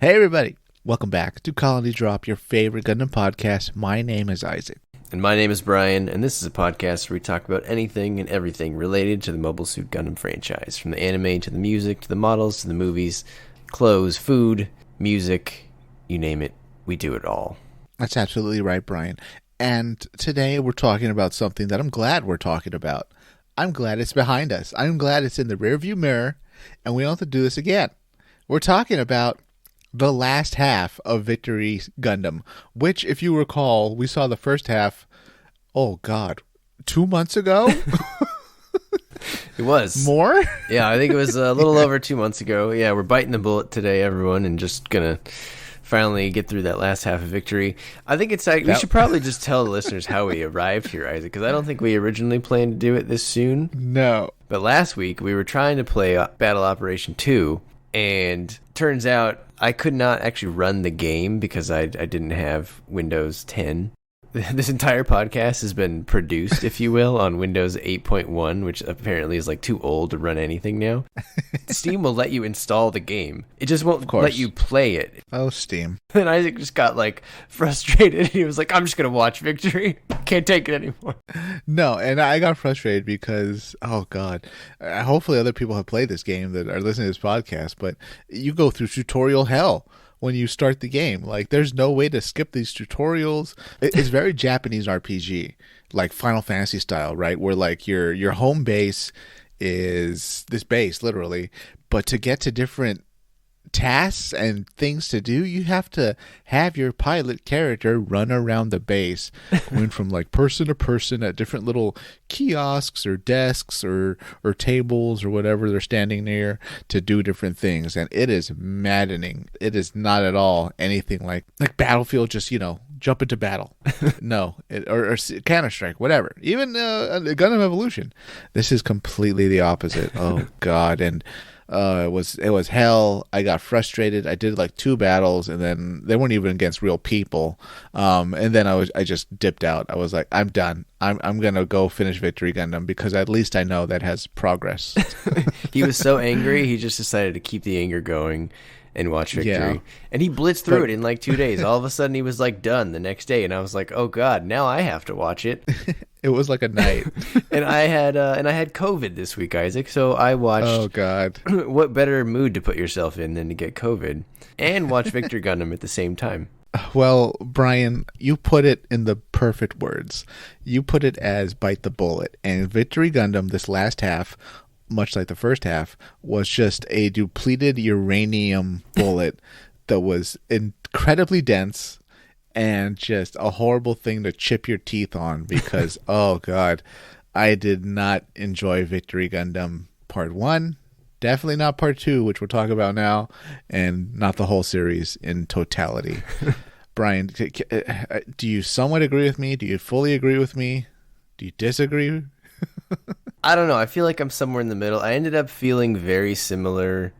Hey everybody, welcome back to Colony Drop, your favorite Gundam podcast. My name is Isaac. And my name is Brian, and this is a podcast where we talk about anything and everything related to the Mobile Suit Gundam franchise, from the anime to the music to the models to the movies, clothes, food, music, you name it, we do it all. That's absolutely right, Brian. And today we're talking about something that I'm glad we're talking about. I'm glad it's behind us. I'm glad it's in the rearview mirror, and we don't have to do this again. We're talking about the last half of Victory Gundam, which, if you recall, we saw the first half, 2 months ago? It was. More? Yeah, I think it was a little over 2 months ago. Yeah, we're biting the bullet today, everyone, and just gonna finally get through that last half of Victory. I think it's like, we should probably just tell the listeners how we arrived here, Isaac, because I don't think we originally planned to do it this soon. No. But last week, we were trying to play Battle Operation 2, and turns out I could not actually run the game because I didn't have Windows 10. This entire podcast has been produced, if you will, on Windows 8.1, which apparently is like too old to run anything now. Steam will let you install the game. It just won't let you play it. Oh, Steam. And Isaac just got like frustrated. He was like, I'm just going to watch Victory. Can't take it anymore. No, and I got frustrated because, oh God, hopefully other people have played this game that are listening to this podcast, but you go through tutorial hell when you start the game. Like, there's no way to skip these tutorials. It's very Japanese RPG, like Final Fantasy style, right? Where like your home base is this base, literally, but to get to different tasks and things to do, you have to have your pilot character run around the base, going from like person to person at different little kiosks or desks or tables or whatever they're standing near to do different things. And it is maddening. It is not at all anything like Battlefield, just, jump into battle. No, or Counter-Strike, whatever. Even Gundam Evolution. This is completely the opposite. Oh God. And it was hell. I got frustrated. I did like 2 battles, and then they weren't even against real people. And then I just dipped out. I was like, I'm done. I'm gonna go finish Victory Gundam because at least I know that has progress. He was so angry, he just decided to keep the anger going and watch Victory. Yeah. And he blitzed through it in like 2 days. All of a sudden, he was like done the next day, and I was like, oh God, now I have to watch it. It was like a night. And I had COVID this week, Isaac, so I watched. Oh God. What better mood to put yourself in than to get COVID and watch Victory Gundam at the same time? Well, Brian, you put it in the perfect words. You put it as bite the bullet. And Victory Gundam, this last half, much like the first half, was just a depleted uranium bullet that was incredibly dense and just a horrible thing to chip your teeth on because, oh God, I did not enjoy Victory Gundam Part 1. Definitely not Part 2, which we'll talk about now, and not the whole series in totality. Brian, do you somewhat agree with me? Do you fully agree with me? Do you disagree? I don't know. I feel like I'm somewhere in the middle. I ended up feeling very similar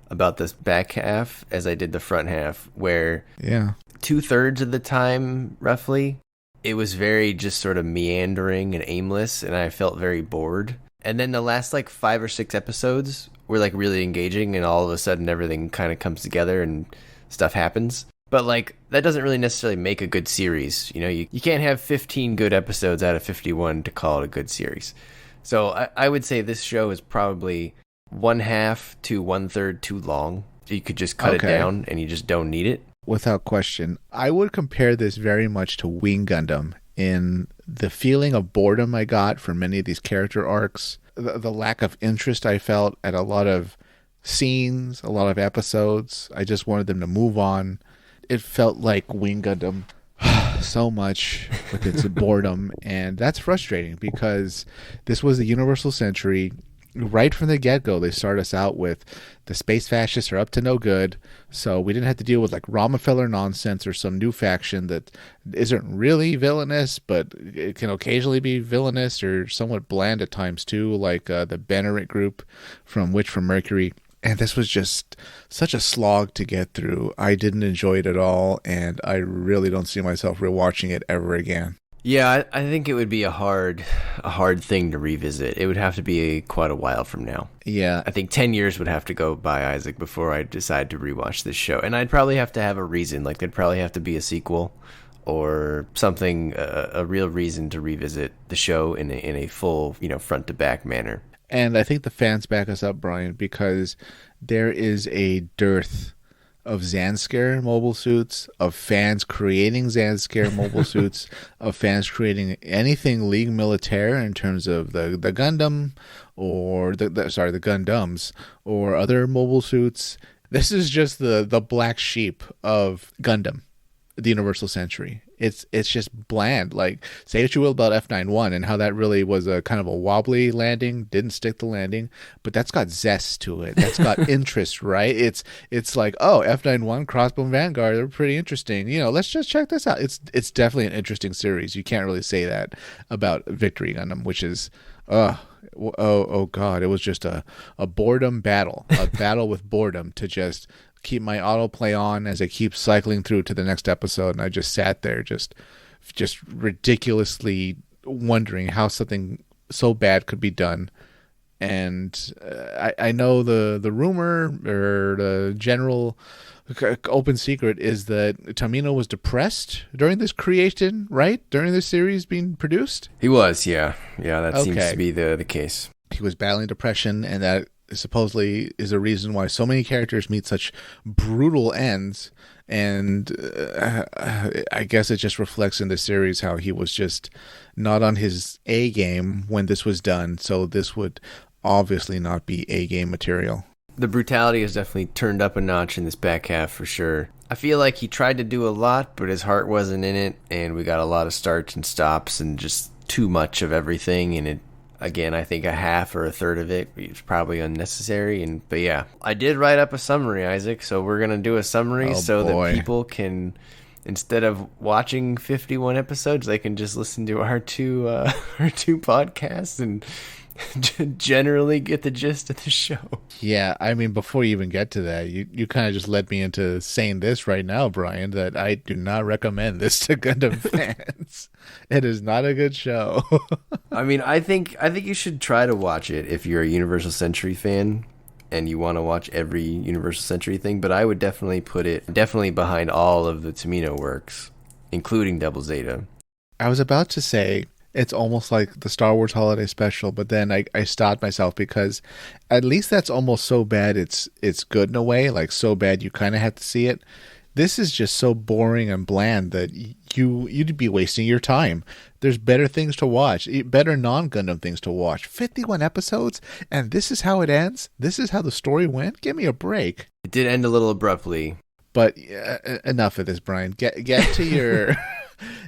about this back half as I did the front half, where 2/3 of the time, roughly, it was very just sort of meandering and aimless, and I felt very bored. And then the last like 5 or 6 episodes were like really engaging, and all of a sudden everything kind of comes together and stuff happens. But like, that doesn't really necessarily make a good series. You can't have 15 good episodes out of 51 to call it a good series. So I would say this show is probably 1/2 to 1/3 too long. You could just cut it down, and you just don't need it. Without question. I would compare this very much to Wing Gundam in the feeling of boredom I got from many of these character arcs, the lack of interest I felt at a lot of scenes, a lot of episodes. I just wanted them to move on. It felt like Wing Gundam so much with its boredom, and that's frustrating because this was the Universal Century. Right from the get-go, they start us out with the space fascists are up to no good, so we didn't have to deal with like Rockefeller nonsense or some new faction that isn't really villainous, but it can occasionally be villainous or somewhat bland at times too, like the Banneret group from Witch from Mercury. And this was just such a slog to get through. I didn't enjoy it at all, and I really don't see myself rewatching it ever again. Yeah, I think it would be a hard thing to revisit. It would have to be quite a while from now. Yeah. I think 10 years would have to go by, Isaac, before I decide to rewatch this show. And I'd probably have to have a reason. Like, there'd probably have to be a sequel or something, a real reason to revisit the show in a full, front to back manner. And I think the fans back us up, Brian, because there is a dearth of Zanscare mobile suits, of fans creating Zanscare mobile suits, of fans creating anything League Militaire in terms of the Gundam or the Gundams or other mobile suits. This is just the black sheep of Gundam, the Universal Century. It's just bland. Like, say what you will about F91 and how that really was a kind of a wobbly landing, didn't stick the landing, but that's got zest to it. That's got interest, right? It's like, oh, F91 Crossbone Vanguard, they're pretty interesting. Let's just check this out. It's definitely an interesting series. You can't really say that about Victory Gundam, which is oh god, it was just a boredom battle, a battle with boredom to just keep my autoplay on as I keep cycling through to the next episode, and I just sat there just ridiculously wondering how something so bad could be done. And I know the rumor or the general open secret is that Tamino was depressed during this creation, right? During this series being produced? He was, yeah. Yeah, that seems to be the case. He was battling depression, and that supposedly is a reason why so many characters meet such brutal ends. And I guess it just reflects in the series how he was just not on his A game when this was done. So this would obviously not be A game material. The brutality has definitely turned up a notch in this back half for sure. I feel like he tried to do a lot, but his heart wasn't in it, and we got a lot of starts and stops and just too much of everything, and again, I think a half or a third of it is probably unnecessary. But yeah, I did write up a summary, Isaac. So we're going to do a summary that people can, instead of watching 51 episodes, they can just listen to our two podcasts and generally get the gist of the show. Yeah, I mean, before you even get to that, you kind of just led me into saying this right now, Brian, that I do not recommend this to Gundam fans. It is not a good show. I mean, I think you should try to watch it if you're a Universal Century fan and you want to watch every Universal Century thing, but I would definitely put it behind all of the Tamino works, including Double Zeta. I was about to say it's almost like the Star Wars Holiday Special, but then I stopped myself because at least that's almost so bad it's good in a way, like so bad you kind of have to see it. This is just so boring and bland that you'd be wasting your time. There's better things to watch, better non-Gundam things to watch. 51 episodes, and this is how it ends? This is how the story went? Give me a break. It did end a little abruptly. But enough of this, Brian. Get to your...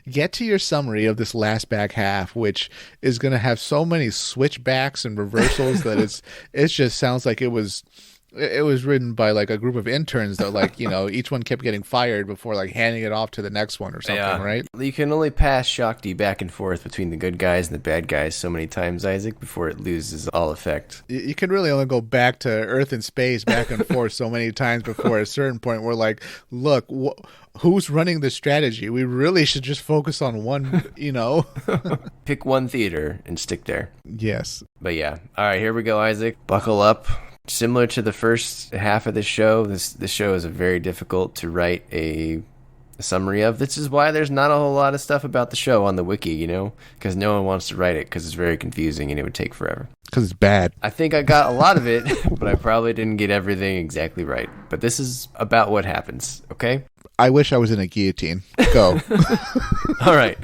Get to your summary of this last back half, which is going to have so many switchbacks and reversals that it just sounds like it was written by like a group of interns that like, each one kept getting fired before like handing it off to the next one or something, right? You can only pass Shakti back and forth between the good guys and the bad guys so many times, Isaac, before it loses all effect. You can really only go back to Earth and space back and forth so many times before at a certain point we're like, look, who's running the strategy? We really should just focus on one, Pick one theater and stick there. Yes. But yeah. All right, here we go, Isaac. Buckle up. Similar to the first half of this show, this show is very difficult to write a summary of. This is why there's not a whole lot of stuff about the show on the wiki, because no one wants to write it because it's very confusing and it would take forever. Because it's bad. I think I got a lot of it, but I probably didn't get everything exactly right. But this is about what happens, okay? I wish I was in a guillotine. Go. All right.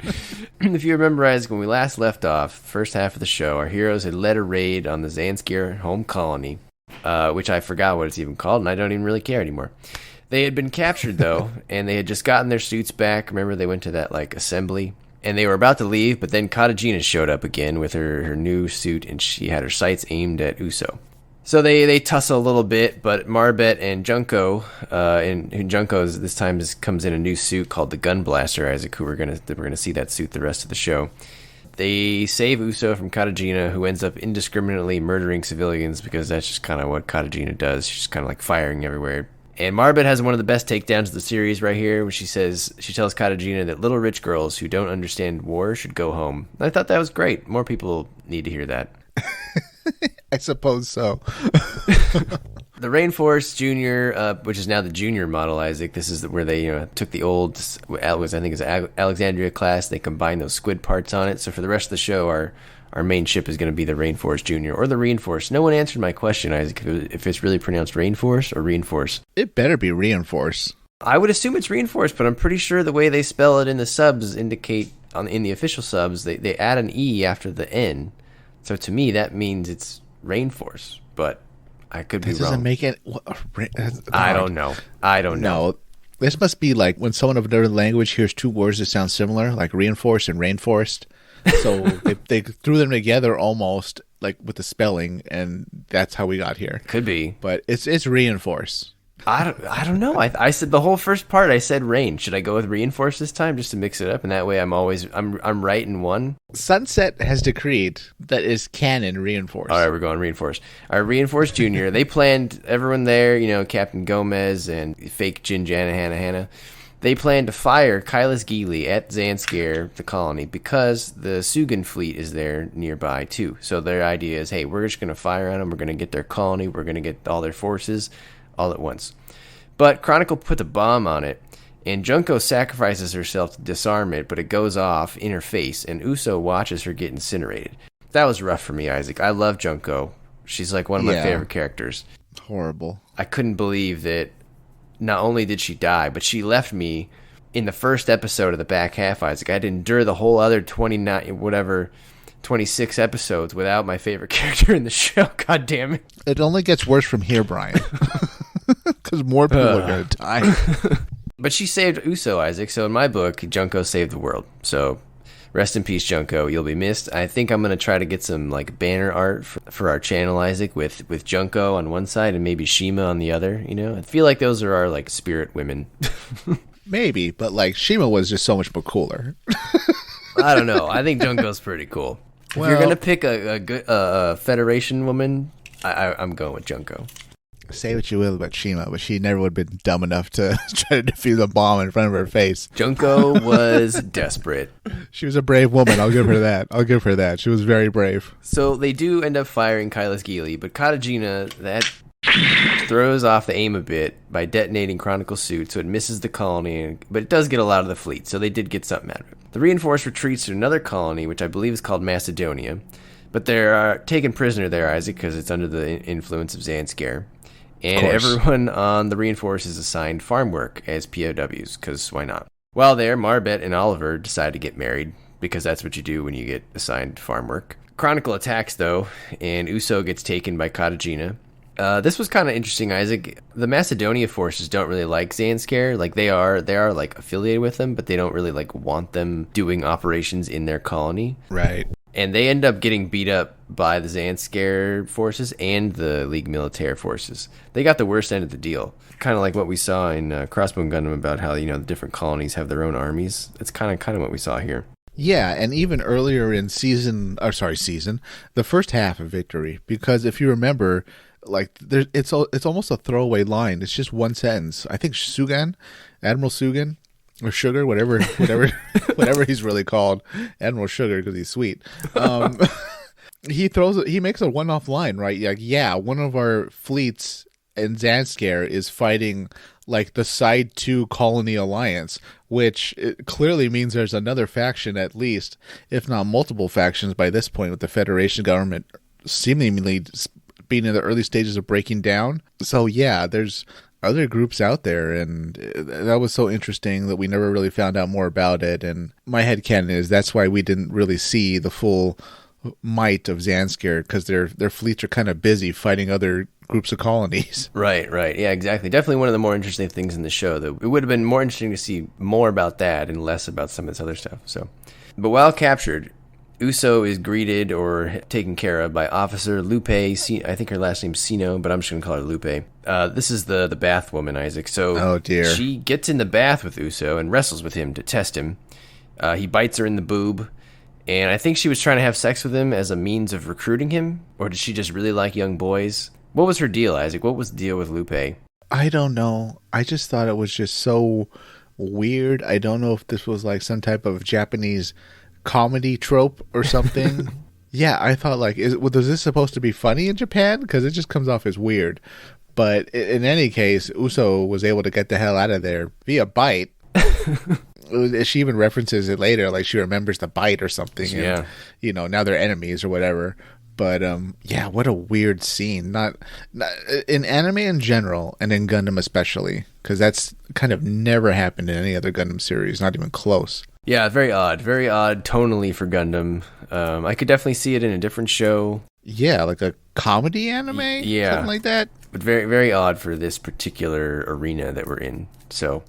If you remember, Isaac, when we last left off, first half of the show, our heroes had led a raid on the Zanscare home colony, which I forgot what it's even called, and I don't even really care anymore. They had been captured, though, and they had just gotten their suits back. Remember, they went to that, assembly, and they were about to leave, but then Katejina showed up again with her new suit, and she had her sights aimed at Uso. So they tussle a little bit, but Marbet and Junko, and Junko's this time comes in a new suit called the Gun Blaster, Isaac, who we're gonna see that suit the rest of the show. They save Uso from Katejina, who ends up indiscriminately murdering civilians because that's just kind of what Katejina does. She's kind of like firing everywhere. And Marbet has one of the best takedowns of the series right here, where she tells Katejina that little rich girls who don't understand war should go home. I thought that was great. More people need to hear that. I suppose so. The Rainforest Junior, which is now the junior model, Isaac. This is where they took the old, I think it's Alexandria class. They combined those squid parts on it. So for the rest of the show, our main ship is going to be the Rainforest Junior or the Reinforce. No one answered my question, Isaac, if it's really pronounced Rainforce or Reinforce. It better be Reinforce. I would assume it's Reinforce, but I'm pretty sure the way they spell it in the subs indicate, in the official subs, they add an E after the N. So to me, that means it's Rainforce, but I could be wrong. Doesn't make it... I don't know. No, this must be like when someone of another language hears two words that sound similar, like reinforce and rainforest. So they threw them together almost like with the spelling, and that's how we got here. Could be, but it's reinforce. I don't know. I said the whole first part. I said rain. Should I go with reinforce this time just to mix it up, and that way I'm right in one. Sunset has decreed that is canon reinforce. All right, we're going reinforce. All right, Rainforce Junior. They planned everyone there. Captain Gomez and fake Jin Hannah. They planned to fire Kylas Geely at Zanscare, the colony, because the Sugan fleet is there nearby, too. So their idea is, hey, we're just going to fire on them. We're going to get their colony. We're going to get all their forces all at once. But Cronicle put the bomb on it, and Junko sacrifices herself to disarm it, but it goes off in her face, and Uso watches her get incinerated. That was rough for me, Isaac. I love Junko. She's like one of my favorite characters. Horrible. I couldn't believe that not only did she die, but she left me in the first episode of the back half, Isaac. I had to endure the whole other 26 episodes without my favorite character in the show. God damn it. It only gets worse from here, Brian. Because more people are going to die. But she saved Uso, Isaac. So in my book, Junko saved the world. So rest in peace, Junko. You'll be missed. I think I'm going to try to get some banner art for our channel, Isaac, with Junko on one side and maybe Shima on the other. I feel like those are our spirit women. Maybe, but Shima was just so much more cooler. I don't know. I think Junko's pretty cool. If you're going to pick a good Federation woman, I'm going with Junko. Say what you will about Shima, but she never would have been dumb enough to try to defuse a bomb in front of her face. Junko was desperate. She was a brave woman. I'll give her that. She was very brave. So they do end up firing Kylas Geely, but Katejina, that throws off the aim a bit by detonating Chronicle suit, so it misses the colony, but it does get a lot of the fleet, so they did get something out of it. The Reinforce retreats to another colony, which I believe is called Macedonia, but they're taken prisoner there, Isaac, because it's under the influence of Zanscare. And everyone on the Reinforce is assigned farm work as POWs, because why not? While there, Marbet and Oliver decide to get married, because that's what you do when you get assigned farm work. Cronicle attacks, though, and Uso gets taken by Katejina. This was kind of interesting, Isaac. The Macedonia forces don't really like Zanscare. They are affiliated with them, but they don't really want them doing operations in their colony. Right. And they end up getting beat up by the Zanscare forces and the League Militaire forces. They got the worst end of the deal. Kind of like what we saw in Crossbone Gundam about how, the different colonies have their own armies. It's kind of what we saw here. Yeah, and even earlier in the first half of Victory, because if you remember, it's almost a throwaway line. It's just one sentence. I think Admiral Sugan, or Sugar, whatever he's really called, Admiral Sugar, because he's sweet. He makes a one-off line, right? One of our fleets in Zanscare is fighting the Side 2 Colony Alliance, which clearly means there's another faction at least, if not multiple factions by this point, with the Federation government seemingly being in the early stages of breaking down. So there's other groups out there, and that was so interesting that we never really found out more about it. And my headcanon is that's why we didn't really see the full might of Zanscare, because their fleets are kind of busy fighting other groups of colonies. Right. Yeah, exactly. Definitely one of the more interesting things in the show. It would have been more interesting to see more about that and less about some of this other stuff. But while captured, Uso is greeted or taken care of by Officer Lupe. I think her last name's Sino, but I'm just going to call her Lupe. This is the bath woman, Isaac. So oh dear. She gets in the bath with Uso and wrestles with him to test him. He bites her in the boob, and I think she was trying to have sex with him as a means of recruiting him, or did she just really like young boys? What was her deal, Isaac? What was the deal with Lupe? I don't know. I just thought it was just so weird. I don't know if this was like some type of Japanese comedy trope or something. Yeah, I thought like, was this supposed to be funny in Japan? Because it just comes off as weird. But in any case, Uso was able to get the hell out of there via bite. She even references it later, like she remembers the bite or something. And, now they're enemies or whatever. But yeah, what a weird scene. Not in anime in general, and in Gundam especially, because that's kind of never happened in any other Gundam series, not even close. Yeah, very odd tonally for Gundam. I could definitely see it in a different show. Yeah, like a comedy anime, something like that. But very, very odd for this particular arena that we're in. So,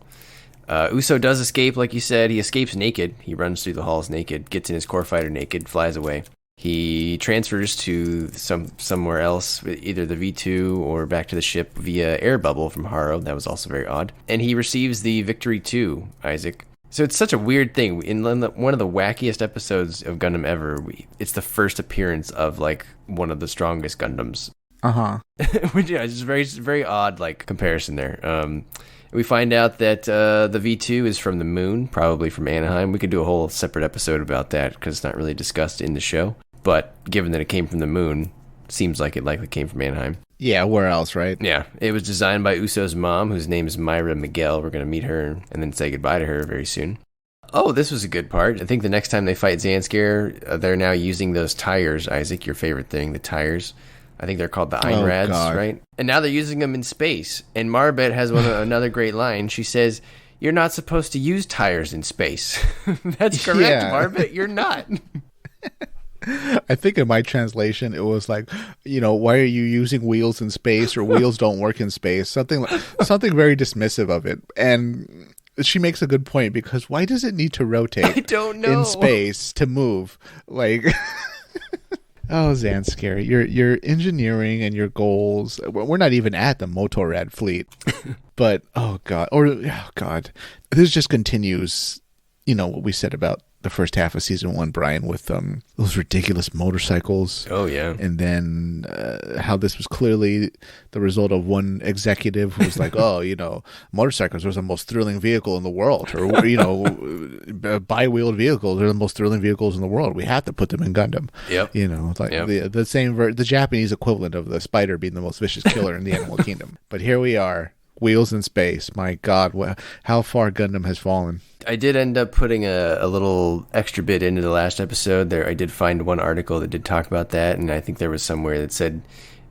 Uso does escape, like you said. He escapes naked. He runs through the halls naked, gets in his core fighter naked, flies away. He transfers to somewhere else, either the V2 or back to the ship via air bubble from Haro. That was also very odd. And he receives the Victory 2, Isaac. So it's such a weird thing. In one of the wackiest episodes of Gundam ever, it's the first appearance of like one of the strongest Gundams. Which is just very, very odd like comparison there. We find out that the V2 is from the moon, probably from Anaheim. We could do a whole separate episode about that because it's not really discussed in the show. But given that it came from the moon, seems like it likely came from Anaheim. Yeah, where else, right? Yeah, it was designed by Uso's mom, whose name is Myra Miguel. We're going to meet her and then say goodbye to her very soon. Oh, this was a good part. I think the next time they fight Zanscare, they're now using those tires, Isaac, your favorite thing, the tires. I think they're called the Einrads, right? And now they're using them in space. And Marbet has another great line. She says, "You're not supposed to use tires in space." That's correct, Marbet. You're not. I think in my translation, it was like, why are you using wheels in space, or wheels don't work in space? Something very dismissive of it. And she makes a good point, because why does it need to rotate I don't know. in space to move? Like, oh, Zanscare, your engineering and your goals. We're not even at the Motorrad fleet. But, oh, God. This just continues, what we said about the first half of season 1, Brian, with those ridiculous motorcycles. Oh, yeah. And then how this was clearly the result of one executive who was like, motorcycles are the most thrilling vehicle in the world. Or, bi-wheeled vehicles are the most thrilling vehicles in the world. We have to put them in Gundam. Yep. The same, the Japanese equivalent of the spider being the most vicious killer in the animal kingdom. But here we are. Wheels in space. My God, how far Gundam has fallen. I did end up putting a little extra bit into the last episode. There, I did find one article that did talk about that, and I think there was somewhere that said,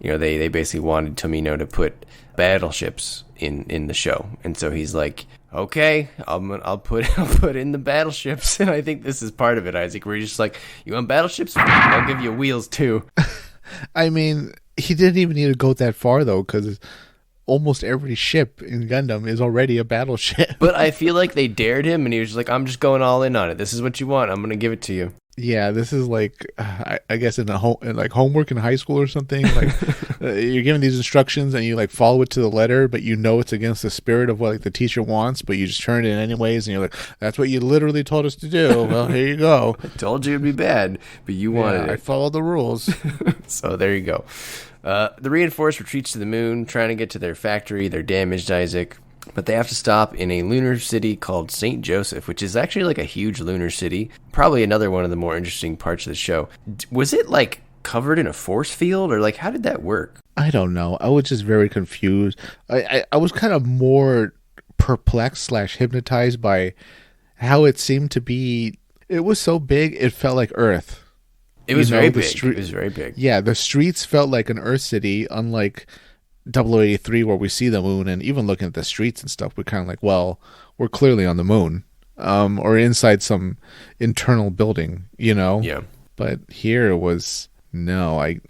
they basically wanted Tomino to put battleships in the show, and so he's like, okay, I'll put in the battleships, and I think this is part of it, Isaac. Where you're just like, you want battleships? I'll give you wheels too. I mean, he didn't even need to go that far though, because almost every ship in Gundam is already a battleship. But I feel like they dared him, and he was just like, I'm just going all in on it. This is what you want. I'm going to give it to you. Yeah, this is like, I guess in homework in high school or something. Like you're given these instructions and you like follow it to the letter, but it's against the spirit of what the teacher wants, but you just turn it in anyways, and you're like, that's what you literally told us to do. Well, here you go. I told you it'd be bad, but you wanted it. I followed the rules. So there you go. The Reinforced retreats to the moon, trying to get to their factory. They're damaged, Isaac. But they have to stop in a lunar city called St. Joseph, which is actually like a huge lunar city. Probably another one of the more interesting parts of the show. Was it like covered in a force field, or like how did that work? I don't know. I was just very confused. I was kind of more perplexed / hypnotized by how it seemed to be. It was so big, it felt like Earth. It was very big. It was very big. Yeah, the streets felt like an Earth city, unlike 0083 where we see the moon, and even looking at the streets and stuff, we're kind of like, well, we're clearly on the moon, or inside some internal building, Yeah. But here it was, no, I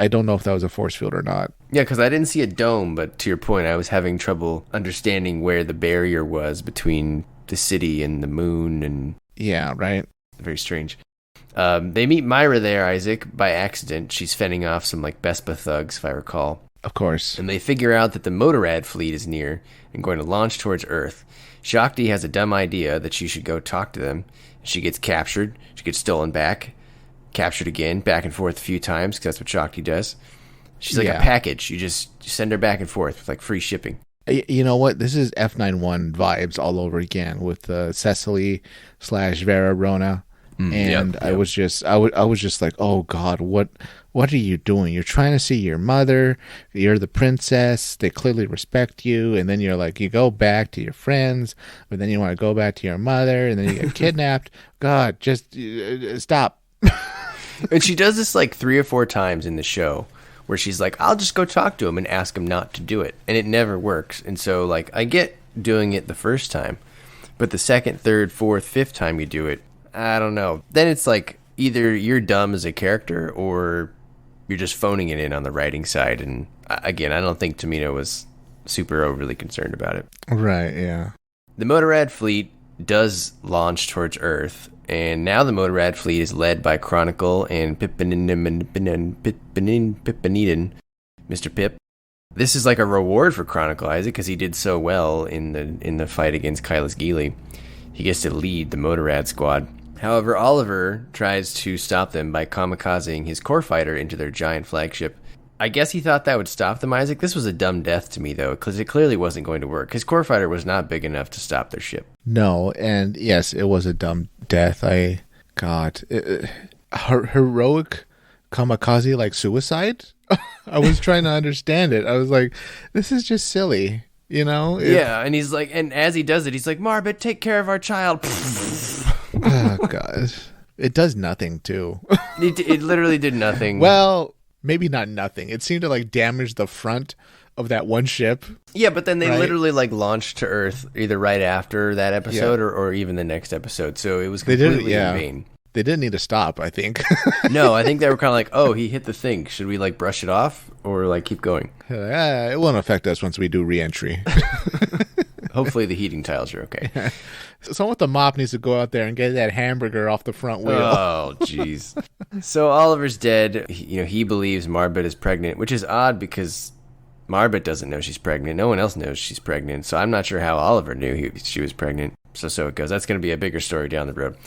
don't know if that was a force field or not. Yeah, because I didn't see a dome, but to your point, I was having trouble understanding where the barrier was between the city and the moon, and yeah, right. Very strange. They meet Myra there, Isaac, by accident. She's fending off some like Bespa thugs, if I recall. Of course. And they figure out that the Motorrad fleet is near and going to launch towards Earth. Shakti has a dumb idea that she should go talk to them. She gets captured. She gets stolen back. Captured again. Back and forth a few times, because that's what Shakti does. She's like a package. You just send her back and forth with like free shipping. You know what? This is F91 vibes all over again with Cecily / Vera Rona. And I was just like, oh God, what are you doing? You're trying to see your mother. You're the princess. They clearly respect you. And then you're like, you go back to your friends, but then you want to go back to your mother, and then you get kidnapped. God, just stop. And she does this like 3 or 4 times in the show, where she's like, I'll just go talk to him and ask him not to do it. And it never works. And so like I get doing it the first time, but the second, third, fourth, fifth time you do it, I don't know. Then it's like either you're dumb as a character or you're just phoning it in on the writing side. And again, I don't think Tomino was super overly concerned about it. Right, yeah. The Motorrad fleet does launch towards Earth, and now the Motorrad fleet is led by Cronicle and Pipiniden, Mr. Pip. This is like a reward for Cronicle, Isaac, because he did so well in the fight against Kailas Gili. He gets to lead the Motorrad squad. However, Oliver tries to stop them by kamikazing his core fighter into their giant flagship. I guess he thought that would stop them, Isaac. This was a dumb death to me, though, because it clearly wasn't going to work. His core fighter was not big enough to stop their ship. No, and yes, it was a dumb death. Heroic kamikaze like suicide? I was trying to understand it. I was like, this is just silly, you know? Yeah, and he's like, and as he does it, he's like, Marbet, take care of our child. Oh, God. It does nothing, too. It literally did nothing. Well, maybe not nothing. It seemed to, like, damage the front of that one ship. Yeah, but then they literally, like, launched to Earth either right after that episode or even the next episode. So it was completely in vain. They didn't need to stop, I think. No, I think they were kind of like, oh, he hit the thing. Should we, like, brush it off or, like, keep going? It won't affect us once we do re-entry. Hopefully the heating tiles are okay. Yeah. Someone with the mop needs to go out there and get that hamburger off the front wheel. Oh, jeez. So Oliver's dead. He believes Marbet is pregnant, which is odd because Marbet doesn't know she's pregnant. No one else knows she's pregnant. So I'm not sure how Oliver knew she was pregnant. So it goes. That's going to be a bigger story down the road.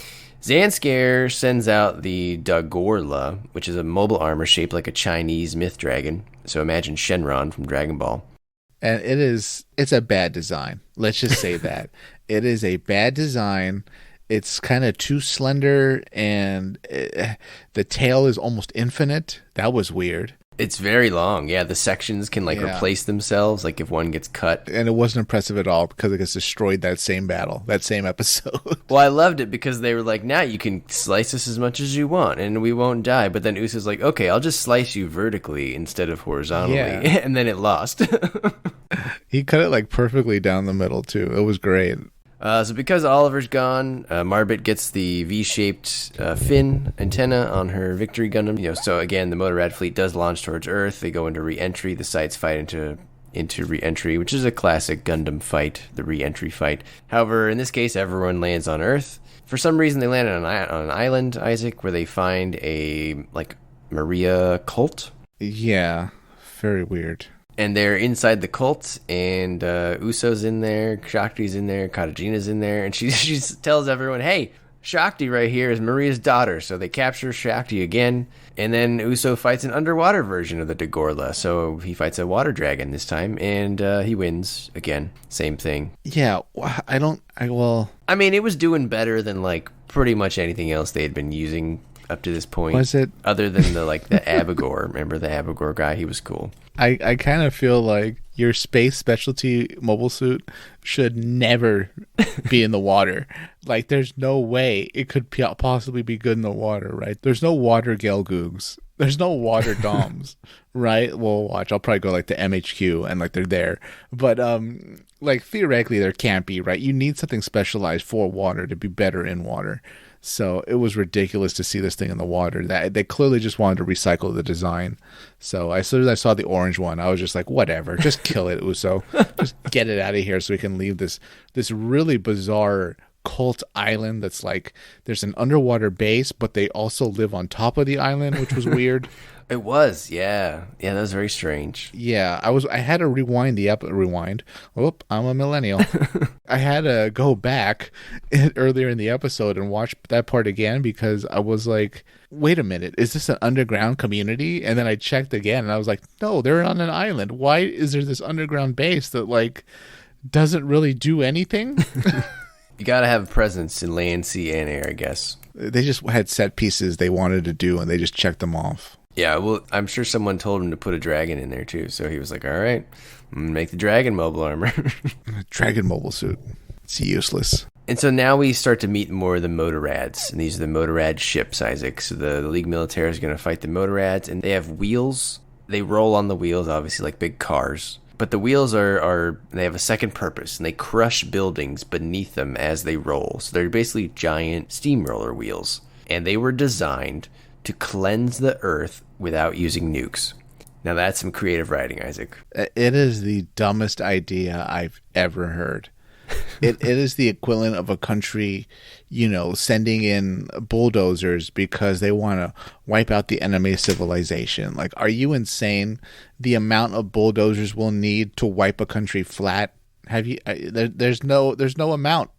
Zanscare sends out the Dagorla, which is a mobile armor shaped like a Chinese myth dragon. So imagine Shenron from Dragon Ball. And it's a bad design. Let's just say that. It is a bad design. It's kind of too slender, and the tail is almost infinite. That was weird. It's very long. Yeah, the sections can replace themselves, like if one gets cut. And it wasn't impressive at all because it gets destroyed that same battle, that same episode. Well, I loved it because they were like, now you can slice us as much as you want and we won't die. But then Uso's like, okay, I'll just slice you vertically instead of horizontally. Yeah. And then it lost. He cut it like perfectly down the middle too. It was great. So because Oliver's gone, Marbet gets the V-shaped fin antenna on her Victory Gundam. So again, the Motorrad fleet does launch towards Earth. They go into re-entry. The sites fight into re-entry, which is a classic Gundam fight, the re-entry fight. However, in this case, everyone lands on Earth. For some reason, they land on an island, Isaac, where they find a Maria cult. Yeah, very weird. And they're inside the cult, and Uso's in there, Shakti's in there, Katejina's in there, and she tells everyone, hey, Shakti right here is Maria's daughter. So they capture Shakti again, and then Uso fights an underwater version of the Dagorla. So he fights a water dragon this time, and he wins again. Same thing. Yeah, I mean, it was doing better than, pretty much anything else they had been using up to this point. Was it? Other than the Abigor. Remember the Abigor guy? He was cool. I kind of feel like your space specialty mobile suit should never be in the water. There's no way it could possibly be good in the water, right? There's no water Gelgoogs. There's no water DOMs, right? Well, watch. I'll probably go the MHQ and they're there. But theoretically there can't be, right? You need something specialized for water to be better in water. So it was ridiculous to see this thing in the water. That they clearly just wanted to recycle the design. So as soon as I saw the orange one, I was just like, whatever, just kill it, Uso. Just get it out of here so we can leave this really bizarre cult island that's there's an underwater base, but they also live on top of the island, which was weird. It was, yeah. Yeah, that was very strange. Yeah, I had to rewind rewind. Whoop, I'm a millennial. I had to go back earlier in the episode and watch that part again because I was like, wait a minute, is this an underground community? And then I checked again, and I was like, no, they're on an island. Why is there this underground base that like doesn't really do anything? You gotta have a presence in land, sea, and air, I guess. They just had set pieces they wanted to do, and they just checked them off. Yeah, well, I'm sure someone told him to put a dragon in there too, so he was like, all right, I'm gonna make the dragon mobile armor. Dragon mobile suit. It's useless. And so now we start to meet more of the Motorads, and these are the Motorad ships, Isaac. So the League military is going to fight the Motorads, and they have wheels. They roll on the wheels, obviously, like big cars. But the wheels they have a second purpose, and they crush buildings beneath them as they roll. So they're basically giant steamroller wheels. And they were designed to cleanse the Earth without using nukes. Now that's some creative writing, Isaac. It is the dumbest idea I've ever heard. It is the equivalent of a country, sending in bulldozers because they want to wipe out the enemy civilization. Like, are you insane? The amount of bulldozers we'll need to wipe a country flat. Have you? There's no amount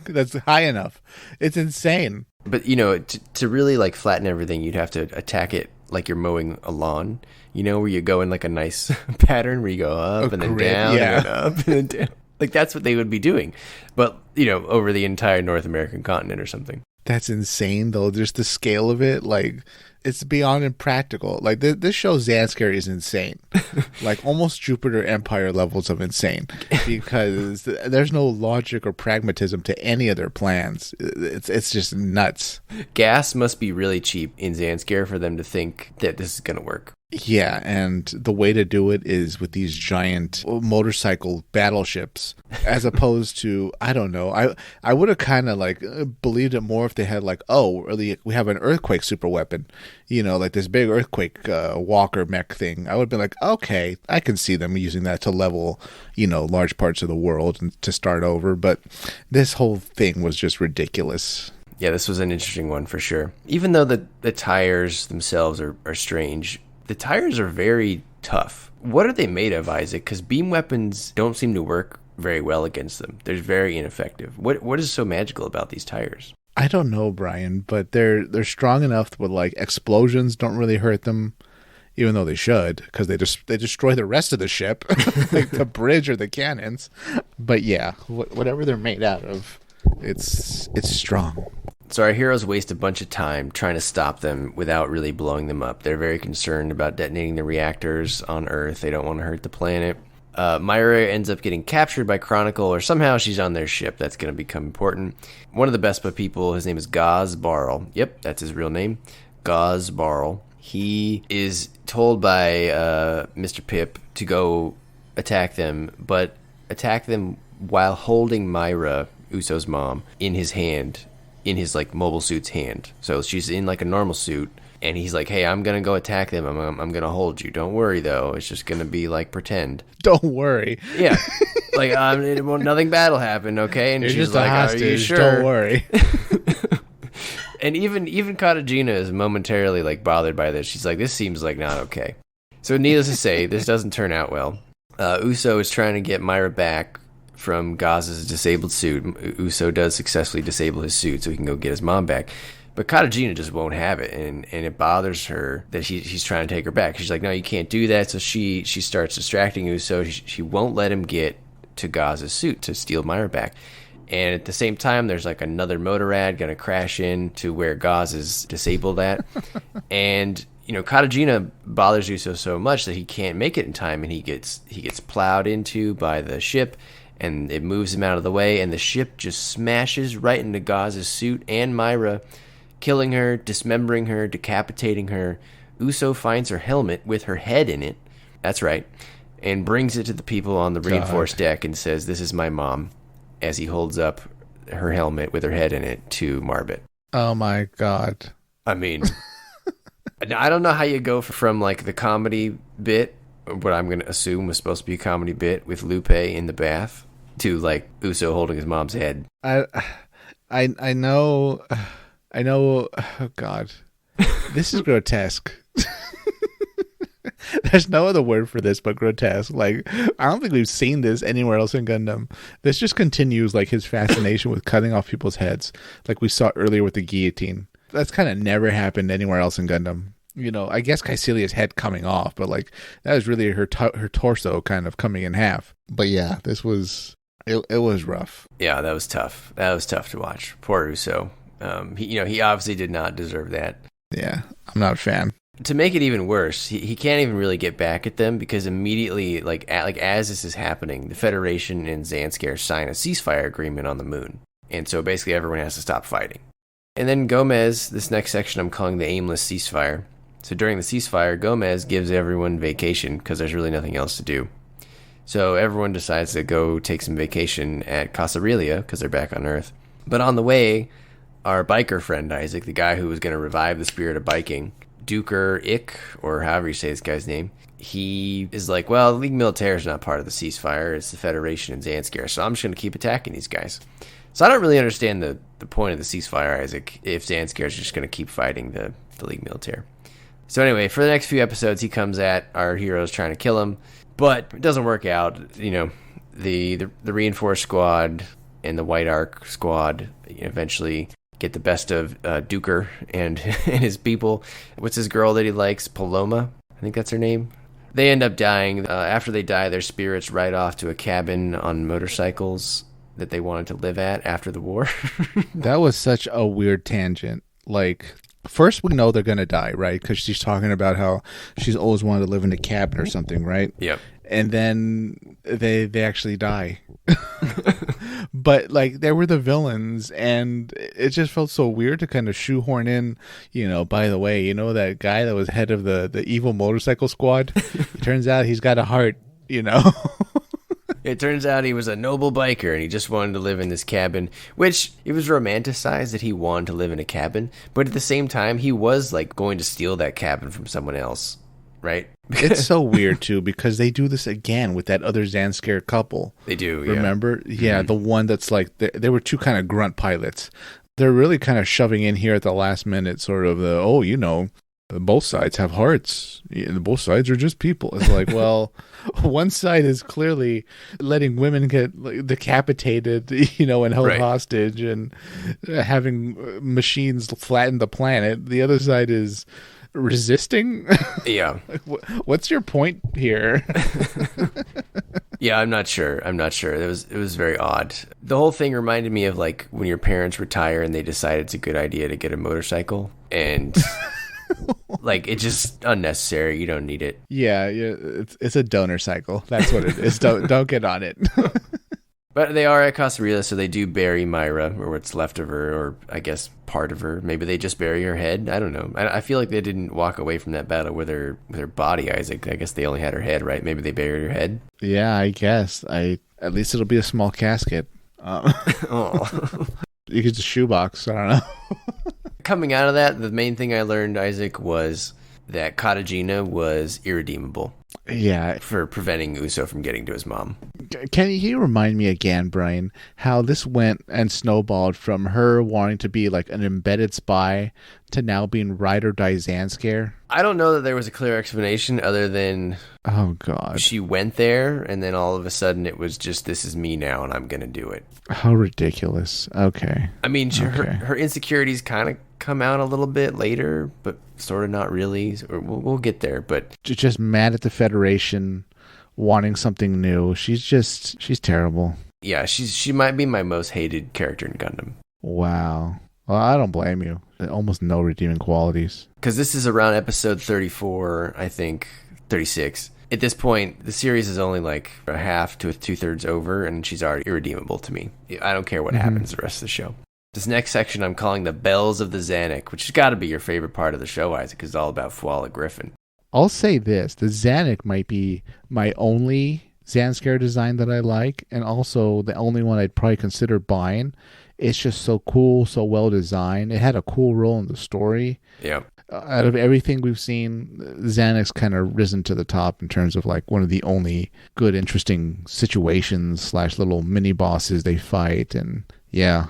that's high enough. It's insane. But to really like flatten everything, you'd have to attack it like you're mowing a lawn. Where you go in like a nice pattern where you go up and then down, and then up and then down. Like, that's what they would be doing. But, over the entire North American continent or something. That's insane, though. Just the scale of it, like, it's beyond impractical. Like, this show Zanscare is insane. Like, almost Jupiter Empire levels of insane. Because there's no logic or pragmatism to any of their plans. It's just nuts. Gas must be really cheap in Zanscare for them to think that this is going to work. Yeah, and the way to do it is with these giant motorcycle battleships, as opposed to, I don't know, I would have kind of like believed it more if they had like, we have an earthquake super weapon, like this big earthquake walker mech thing. I would have been like, okay, I can see them using that to level, large parts of the world and to start over, but this whole thing was just ridiculous. Yeah, this was an interesting one for sure. Even though the tires themselves are strange, the tires are very tough. What are they made of, Isaac? Because beam weapons don't seem to work very well against them. They're very ineffective. What is so magical about these tires? I don't know, Brian, but they're strong enough where like explosions don't really hurt them, even though they should, because they destroy the rest of the ship, like the bridge or the cannons. But yeah, whatever they're made out of, it's strong. So our heroes waste a bunch of time trying to stop them without really blowing them up. They're very concerned about detonating the reactors on Earth. They don't want to hurt the planet. Myra ends up getting captured by Cronicle, or somehow she's on their ship. That's going to become important. One of the Bespa people, his name is Gaz Barl. Yep, that's his real name. Gaz Barl. He is told by Mr. Pip to go attack them, but attack them while holding Myra, Uso's mom, in his hand. In his like mobile suit's hand. So she's in like a normal suit, and he's like, hey, I'm gonna go attack them. I'm gonna hold you. Don't worry though, it's just gonna be like pretend. Don't worry. Yeah. Like nothing bad will happen, okay? And You're she's just like, a hostage. are you sure? Don't worry. And even Katejina is momentarily like bothered by this. She's like, this seems like not okay. So needless to say, this doesn't turn out well. Uso is trying to get Myra back from Gaz's disabled suit. Uso does successfully disable his suit so he can go get his mom back. But Katejina just won't have it, and it bothers her that he's trying to take her back. She's like, no, you can't do that. So she starts distracting Uso. She won't let him get to Gaz's suit to steal Myra back. And at the same time, there's like another Motorad going to crash in to where Gaz is disabled at. And Katejina bothers Uso so much that he can't make it in time, and he gets plowed into by the ship. And it moves him out of the way, and the ship just smashes right into Gaz's suit and Myra, killing her, dismembering her, decapitating her. Uso finds her helmet with her head in it. That's right. And brings it to the people on the Rainforest deck and says, this is my mom, as he holds up her helmet with her head in it to Marbet. Oh my God. I mean, I don't know how you go from like the comedy bit, what I'm going to assume was supposed to be a comedy bit with Lupe in the bath, to like Uso holding his mom's head. I know. Oh God, this is grotesque. There's no other word for this but grotesque. Like, I don't think we've seen this anywhere else in Gundam. This just continues like his fascination with cutting off people's heads, like we saw earlier with the guillotine. That's kind of never happened anywhere else in Gundam. You know, I guess Caecilia's head coming off, but like that was really her torso kind of coming in half. But yeah, this was it was rough. Yeah, that was tough. That was tough to watch. Poor Uso. He obviously did not deserve that. Yeah, I'm not a fan. To make it even worse, he can't even really get back at them because immediately, like as this is happening, the Federation and Zanscare sign a ceasefire agreement on the moon, and so basically everyone has to stop fighting. And then Gomez, this next section I'm calling the aimless ceasefire. So during the ceasefire, Gomez gives everyone vacation because there's really nothing else to do. So everyone decides to go take some vacation at Casa Aurelia because they're back on Earth. But on the way, our biker friend Isaac, the guy who was going to revive the spirit of biking, Duker Ick, or however you say this guy's name, he is like, well, the League Militaire is not part of the ceasefire. It's the Federation and Zanscare, so I'm just going to keep attacking these guys. So I don't really understand the point of the ceasefire, Isaac, if Zanscare is just going to keep fighting the League Militaire. So anyway, for the next few episodes, he comes at our heroes trying to kill him, but it doesn't work out. You know, the Reinforced Squad and the White Arc Squad eventually get the best of Duker and his people. What's his girl that he likes? Paloma? I think that's her name. They end up dying. After they die, their spirits ride off to a cabin on motorcycles that they wanted to live at after the war. That was such a weird tangent. Like, first we know they're going to die, right? Because she's talking about how she's always wanted to live in a cabin or something, right? Yep. And then they actually die. But like they were the villains, and it just felt so weird to kind of shoehorn in, by the way, that guy that was head of the evil motorcycle squad, it turns out he's got a heart. It turns out he was a noble biker and he just wanted to live in this cabin, which it was romanticized that he wanted to live in a cabin, but at the same time he was like going to steal that cabin from someone else, right? It's so weird too, because they do this again with that other Zanscare couple. They do, yeah. Remember? Yeah, the one that's like, they were two kind of grunt pilots. They're really kind of shoving in here at the last minute, sort of both sides have hearts. Both sides are just people. It's like, well, one side is clearly letting women get decapitated, and held hostage and having machines flatten the planet. The other side is resisting. Yeah. What's your point here? Yeah, I'm not sure. It was very odd. The whole thing reminded me of like when your parents retire and they decide it's a good idea to get a motorcycle, and like it's just unnecessary. You don't need it. Yeah, it's a donor cycle. That's what it is. Don't get on it. But they are at Casa Aurelia, so they do bury Myra, or what's left of her, or I guess part of her. Maybe they just bury her head. I don't know. I feel like they didn't walk away from that battle with her body, Isaac. I guess they only had her head, right? Maybe they buried her head. Yeah, I guess. At least it'll be a small casket. Oh. You could just shoebox. I don't know. Coming out of that, the main thing I learned, Isaac, was that Katejina was irredeemable. Yeah. For preventing Uso from getting to his mom. Can you remind me again, Brian, how this went and snowballed from her wanting to be like an embedded spy to now being ride or die Zanscare? I don't know that there was a clear explanation other than... Oh, God. She went there, and then all of a sudden it was just, this is me now, and I'm going to do it. How ridiculous. Okay. I mean, her insecurities kind of come out a little bit later, but sort of not really. We'll get there, but... Just mad at the Federation, wanting something new. She's terrible. Yeah, she might be my most hated character in Gundam. Wow. Well, I don't blame you. Almost no redeeming qualities. Because this is around episode 34, I think, 36. At this point, the series is only like a half to 2/3 over, and she's already irredeemable to me. I don't care what happens the rest of the show. This next section I'm calling the Bells of the Zanuck, which has got to be your favorite part of the show, Isaac, because it's all about Fualla Griffin. I'll say this. The Zanuck might be my only Zanscare design that I like, and also the only one I'd probably consider buying. It's just so cool, so well designed. It had a cool role in the story. Yeah. Out of everything we've seen, Zanuck's kind of risen to the top in terms of like one of the only good, interesting situations / little mini bosses they fight, and yeah.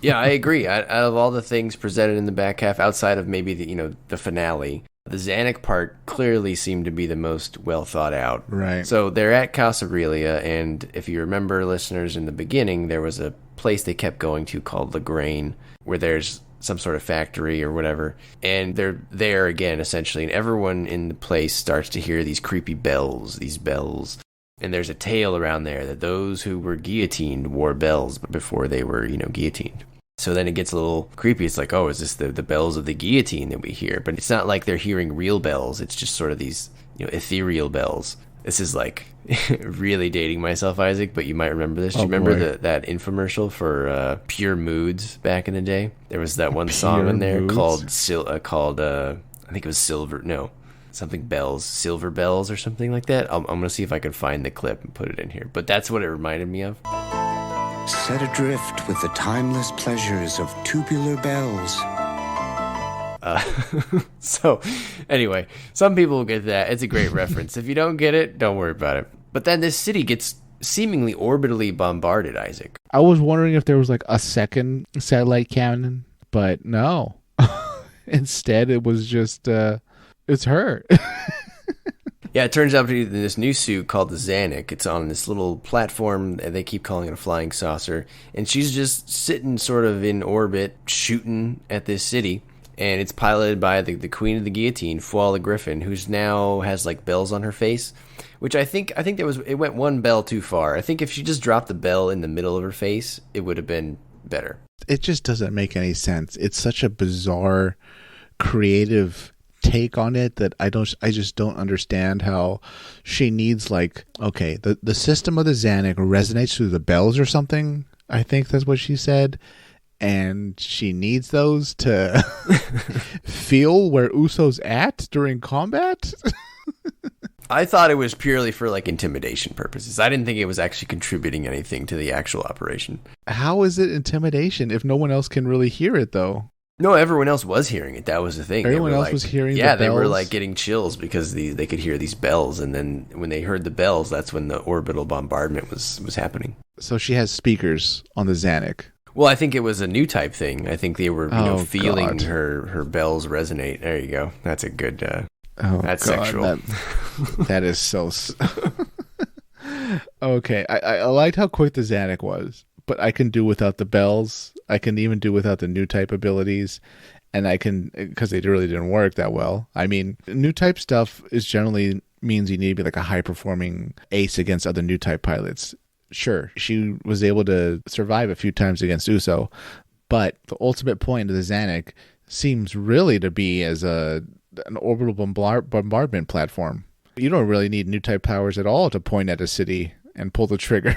Yeah, I agree. Out of all the things presented in the back half, outside of maybe the finale, the Zanuck part clearly seemed to be the most well thought out. Right. So they're at Casa Aurelia, and if you remember, listeners, in the beginning, there was a place they kept going to called Lagrange, where there's some sort of factory or whatever. And they're there again, essentially. And everyone in the place starts to hear these creepy bells, And there's a tale around there that those who were guillotined wore bells before they were, guillotined. So then it gets a little creepy. It's like, oh, is this the bells of the guillotine that we hear? But it's not like they're hearing real bells. It's just sort of these, ethereal bells. This is like really dating myself, Isaac, but you might remember this. Do you remember that infomercial for Pure Moods back in the day? There was that one song in there called I think it was something bells, silver bells or something like that. I'm going to see if I can find the clip and put it in here. But that's what it reminded me of. Set adrift with the timeless pleasures of tubular bells. So, anyway, some people will get that. It's a great reference. If you don't get it, don't worry about it. But then this city gets seemingly orbitally bombarded, Isaac. I was wondering if there was like a second satellite cannon, but no. Instead, it was just, it's her. Yeah, it turns out to be this new suit called the Zanuck. It's on this little platform, and they keep calling it a flying saucer. And she's just sitting sort of in orbit, shooting at this city. And it's piloted by the queen of the guillotine, Fualla Griffin, who's now has like bells on her face. Which I think it went one bell too far. I think if she just dropped the bell in the middle of her face, it would have been better. It just doesn't make any sense. It's such a bizarre, creative take on it that I just don't understand how she needs the system of the Zanuck resonates through the bells or something. I think that's what she said, and she needs those to feel where Uso's at during combat. I thought it was purely for intimidation purposes. I didn't think it was actually contributing anything to the actual operation. How is it intimidation if no one else can really hear it though? No, everyone else was hearing it. That was the thing. Everyone else was hearing the bells? Yeah, they were getting chills because they could hear these bells. And then when they heard the bells, that's when the orbital bombardment was happening. So she has speakers on the Zanuck. Well, I think it was a new type thing. I think they were feeling her bells resonate. There you go. That's a good... that's sexual. That is so... Okay, I liked how quick the Zanuck was. But I can do without the bells. I can even do without the new type abilities. And I can, because they really didn't work that well. I mean, new type stuff generally means you need to be like a high performing ace against other new type pilots. Sure, she was able to survive a few times against Uso. But the ultimate point of the Zanuck seems really to be as an orbital bombardment platform. You don't really need new type powers at all to point at a city and pull the trigger.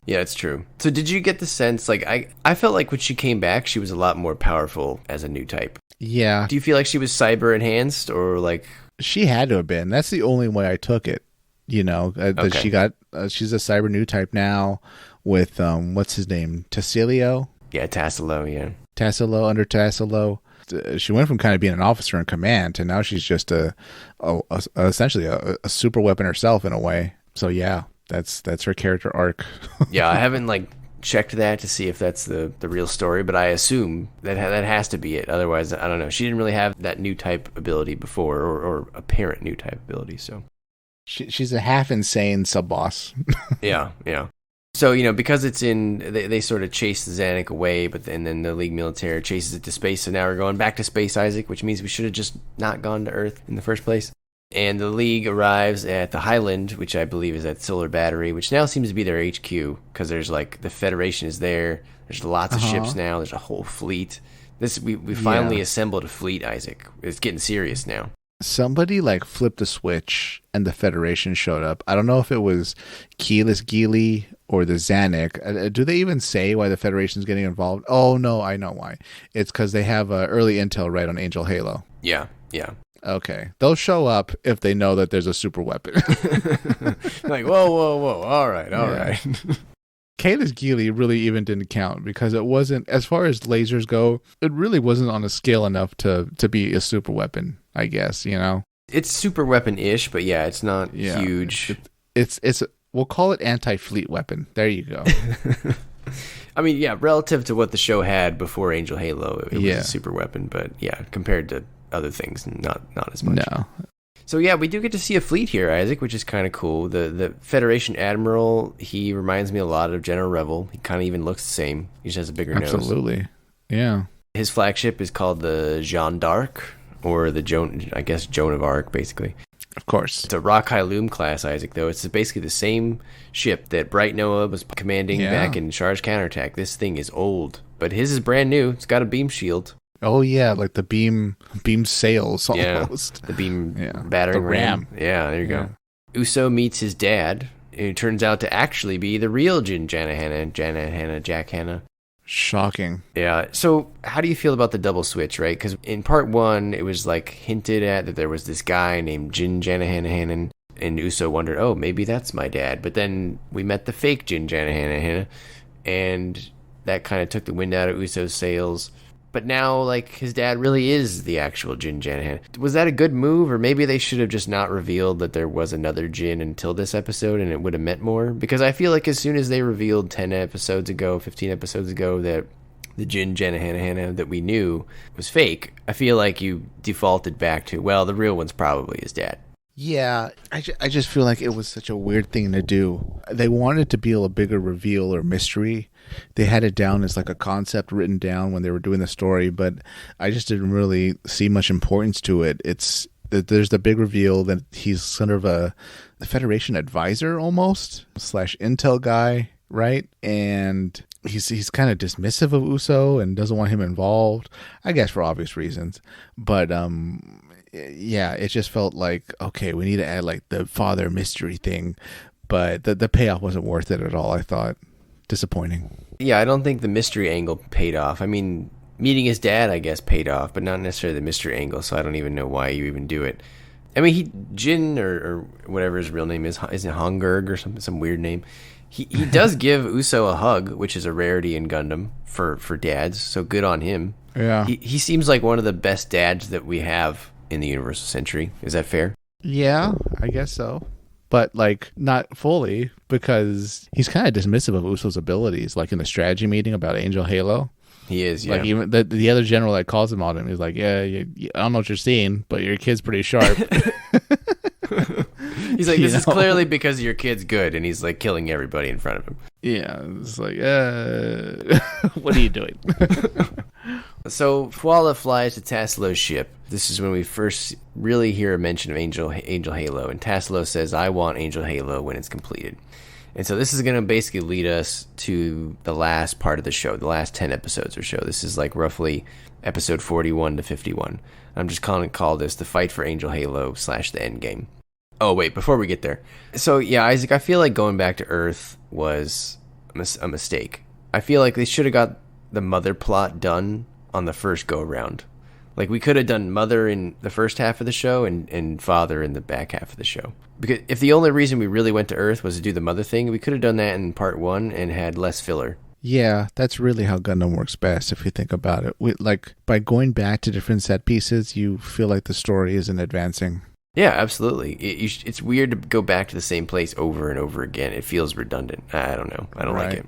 Yeah, it's true. So did you get the sense, I felt like when she came back, she was a lot more powerful as a new type. Yeah. Do you feel like she was cyber enhanced or She had to have been. That's the only way I took it. That she got, she's a cyber new type now with, what's his name? Tassilo? Yeah, Tassilo, yeah. Tassilo, under Tassilo. She went from kind of being an officer in command to now she's just essentially a super weapon herself in a way. So yeah. That's her character arc. Yeah, I haven't checked that to see if that's the real story, but I assume that has to be it. Otherwise, I don't know. She didn't really have that new type ability before, or apparent new type ability. So she's a half insane sub boss. Yeah. So because it's they sort of chase the Zanuck away, but then the League Militaire chases it to space. So now we're going back to space, Isaac, which means we should have just not gone to Earth in the first place. And the League arrives at the Highland, which I believe is at Solar Battery, which now seems to be their HQ, because there's the Federation is there. There's lots of ships now. There's a whole fleet. We finally assembled a fleet, Isaac. It's getting serious now. Somebody flipped a switch and the Federation showed up. I don't know if it was Keyless Geely or the Zanuck. Do they even say why the Federation's getting involved? Oh, no, I know why. It's because they have early intel right on Angel Halo. Yeah. Okay. They'll show up if they know that there's a super weapon. Whoa. All right. Keyless Geely really even didn't count because it wasn't, as far as lasers go, it really wasn't on a scale enough to be a super weapon, I guess, It's super weapon-ish, but yeah, it's not huge. It's we'll call it anti-fleet weapon. There you go. I mean, yeah, relative to what the show had before Angel Halo, it was a super weapon, but yeah, compared to other things, not as much. No. So yeah, we do get to see a fleet here, Isaac, which is kind of cool. The Federation Admiral, he reminds me a lot of General Revel. He kind of even looks the same. He just has a bigger nose. Absolutely. Yeah. His flagship is called the Jeanne d'Arc, or the Joan of Arc, basically. Of course. It's a Rockeye Loom class, Isaac, though. It's basically the same ship that Bright Noah was commanding back in Charge Counterattack. This thing is old, but his is brand new. It's got a beam shield. Oh, yeah, like the beam sails almost. Yeah, the beam battering ram. Yeah, there you go. Uso meets his dad, who turns out to actually be the real Jack Hanna. Shocking. Yeah. So how do you feel about the double switch, right? Because in part 1, it was like hinted at that there was this guy named Jin Janahanna, and Uso wondered, oh, maybe that's my dad. But then we met the fake Jin Janahanna, and that kind of took the wind out of Uso's sails. But now, like, his dad really is the actual Jin Janahanna. Was that a good move, or maybe they should have just not revealed that there was another Jin until this episode, and it would have meant more? Because I feel like as soon as they revealed 15 episodes ago, that the Jin Janahanna that we knew was fake, I feel like you defaulted back to, well, the real one's probably his dad. Yeah, I just feel like it was such a weird thing to do. They wanted to be a bigger reveal or mystery. They had it down as like a concept written down when they were doing the story, but I just didn't really see much importance to it. There's the big reveal that he's sort of a Federation advisor almost / intel guy, right? And he's kind of dismissive of Uso and doesn't want him involved, I guess for obvious reasons. But yeah, it just felt like, okay, we need to add like the father mystery thing, but the payoff wasn't worth it at all, I thought. Disappointing. Yeah, I don't think the mystery angle paid off. I mean, meeting his dad, I guess, paid off, but not necessarily the mystery angle, so I don't even know why you even do it. I mean, Jin, or whatever his real name is it Hongurg or some weird name? He does give Uso a hug, which is a rarity in Gundam for dads, so good on him. Yeah. He seems like one of the best dads that we have in the Universal Century. Is that fair? Yeah, I guess so. But, like, not fully, because he's kind of dismissive of Uso's abilities, like in the strategy meeting about Angel Halo. He is, yeah. Like, even the other general that calls him on him, he's like, yeah, I don't know what you're seeing, but your kid's pretty sharp. He's like, this is clearly because your kid's good, and he's, like, killing everybody in front of him. Yeah, it's like, what are you doing? So Fualla flies to Tassilo's ship. This is when we first really hear a mention of Angel Halo, and Tassilo says, I want Angel Halo when it's completed. And so this is going to basically lead us to the last part of the show, the last 10 episodes or so. This is like roughly episode 41 to 51. I'm just calling this the fight for Angel Halo / the end game. Oh, wait, before we get there. So, yeah, Isaac, I feel like going back to Earth was a mistake. I feel like they should have got the mother plot done on the first go-around. Like, we could have done mother in the first half of the show and father in the back half of the show. Because if the only reason we really went to Earth was to do the mother thing, we could have done that in part 1 and had less filler. Yeah, that's really how Gundam works best, if you think about it. Like, by going back to different set pieces, you feel like the story isn't advancing. Yeah, absolutely. It's weird to go back to the same place over and over again. It feels redundant. I don't know. I don't like it.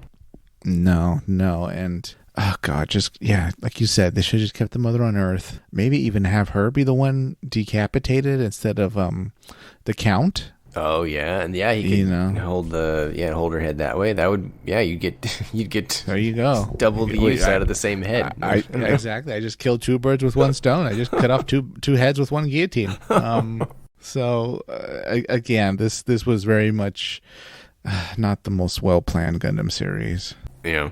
No. And, oh, God, like you said, they should have just kept the mother on Earth. Maybe even have her be the one decapitated instead of the Count. Oh yeah, and yeah, he could hold her head that way. That would you'd get there you go double the use out of the same head. Exactly. I just killed two birds with one stone. I just cut off two heads with one guillotine. So again, this was very much not the most well planned Gundam series. Yeah.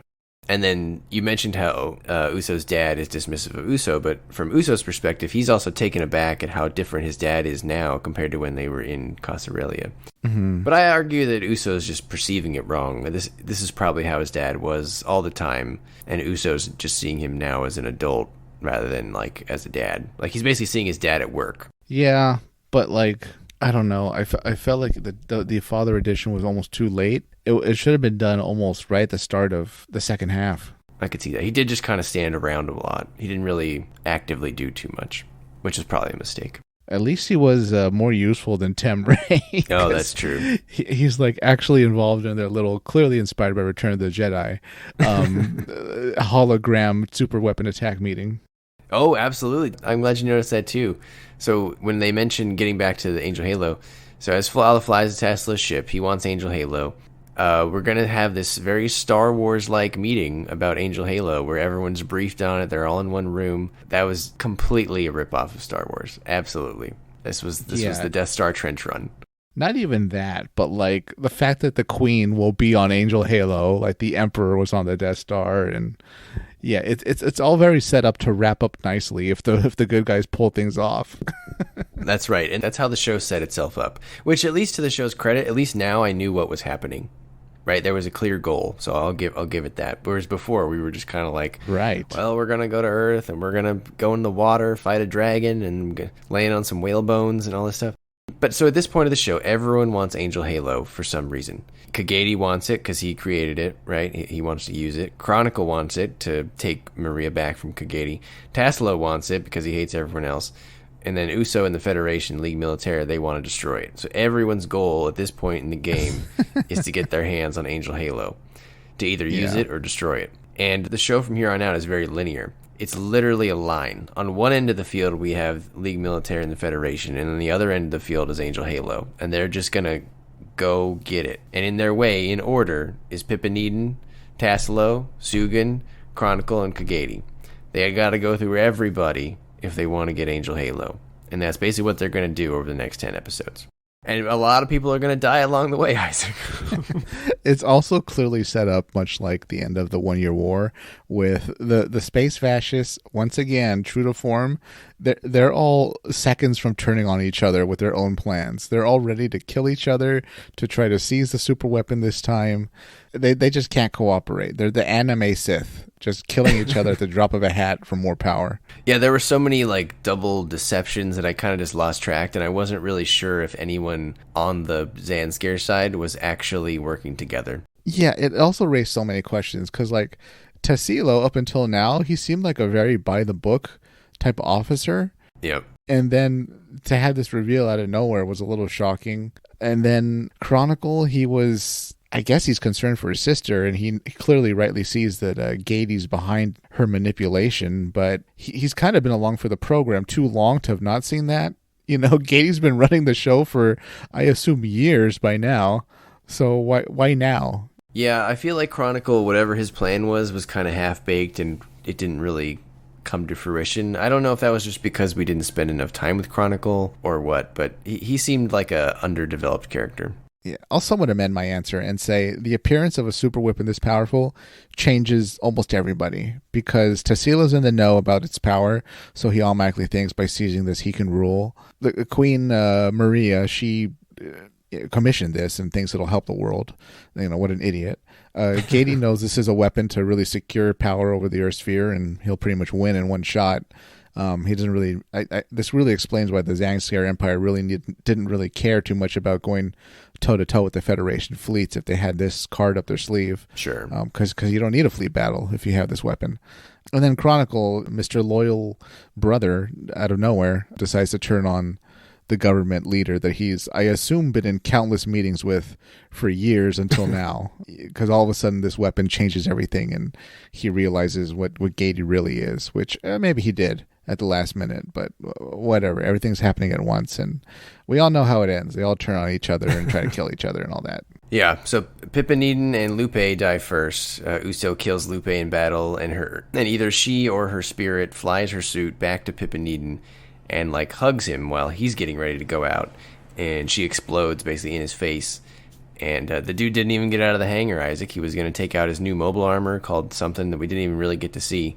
And then you mentioned how Uso's dad is dismissive of Uso, but from Uso's perspective, he's also taken aback at how different his dad is now compared to when they were in Casarelia. Mm-hmm. But I argue that Uso's just perceiving it wrong. This is probably how his dad was all the time, and Uso's just seeing him now as an adult rather than like as a dad. Like he's basically seeing his dad at work. Yeah, but like I don't know. I felt like the father edition was almost too late. It should have been done almost right at the start of the second half. I could see that. He did just kind of stand around a lot. He didn't really actively do too much, which is probably a mistake. At least he was more useful than Temray. Oh, that's true. He's like actually involved in their little, clearly inspired by Return of the Jedi, hologram super weapon attack meeting. Oh, absolutely. I'm glad you noticed that too. So when they mentioned getting back to the Angel Halo, so as Fualla flies to Tassilo's ship, he wants Angel Halo. we're going to have this very Star Wars-like meeting about Angel Halo where everyone's briefed on it. They're all in one room. That was completely a ripoff of Star Wars. Absolutely. This was the Death Star trench run. Not even that, but like the fact that the Queen will be on Angel Halo, like the Emperor was on the Death Star, and yeah, it's all very set up to wrap up nicely if the good guys pull things off. That's right, and that's how the show set itself up. Which, at least to the show's credit, at least now I knew what was happening. Right, there was a clear goal, so I'll give it that. Whereas before, we were just kind of like, right, well, we're gonna go to Earth and we're gonna go in the water, fight a dragon, and land on some whale bones and all this stuff. But so at this point of the show, everyone wants Angel Halo for some reason. Kagedi wants it because he created it, right? He wants to use it. Cronicle wants it to take Maria back from Kagedi. Tassilo wants it because he hates everyone else. And then Uso and the Federation, League Militaire, they want to destroy it. So everyone's goal at this point in the game is to get their hands on Angel Halo, to either use it or destroy it. And the show from here on out is very linear. It's literally a line. On one end of the field, we have League Militaire and the Federation, and on the other end of the field is Angel Halo. And they're just going to go get it. And in their way, in order, is Pippin, Tassilo, Sugan, Cronicle, and Kagedi. They got to go through everybody if they want to get Angel Halo. And that's basically what they're going to do over the next 10 episodes. And a lot of people are going to die along the way, Isaac. It's also clearly set up much like the end of the 1 Year War with the space fascists, once again, true to form. They're all seconds from turning on each other with their own plans. They're all ready to kill each other, to try to seize the super weapon this time. They just can't cooperate. They're the anime Sith, just killing each other at the drop of a hat for more power. Yeah, there were so many like double deceptions that I kind of just lost track, and I wasn't really sure if anyone on the Zanscare side was actually working together. Yeah, it also raised so many questions because like Tassilo, up until now, he seemed like a very by the book type of officer. Yep. And then to have this reveal out of nowhere was a little shocking. And then Cronicle, I guess he's concerned for his sister, and he clearly rightly sees that Gady's behind her manipulation, but he's kind of been along for the program too long to have not seen that. You know, Gady's been running the show for, I assume, years by now. So why now? Yeah, I feel like Cronicle, whatever his plan was kind of half-baked, and it didn't really come to fruition. I don't know if that was just because we didn't spend enough time with Cronicle or what, but he seemed like a underdeveloped character. Yeah, I'll somewhat amend my answer and say the appearance of a super weapon this powerful changes almost everybody, because Tassilo's in the know about its power, so he automatically thinks by seizing this he can rule. The Queen Maria, she commissioned this and thinks it'll help the world. You know, what an idiot. Gady knows this is a weapon to really secure power over the Earth sphere, and he'll pretty much win in one shot. He doesn't really. This really explains why the Zanscare Empire really didn't really care too much about going toe to toe with the Federation fleets if they had this card up their sleeve. Sure. Because you don't need a fleet battle if you have this weapon. And then Cronicle, Mr. Loyal Brother, out of nowhere, decides to turn on the government leader that he's, I assume, been in countless meetings with for years until now. Because all of a sudden this weapon changes everything, and he realizes what Gady really is, which maybe he did at the last minute, but whatever. Everything's happening at once, and we all know how it ends. They all turn on each other and try to kill each other and all that. Yeah, so Pippin and Lupe die first. Uso kills Lupe in battle, and either she or her spirit flies her suit back to Pippin and like hugs him while he's getting ready to go out, and she explodes basically in his face. And the dude didn't even get out of the hangar, Isaac. He was going to take out his new mobile armor called something that we didn't even really get to see.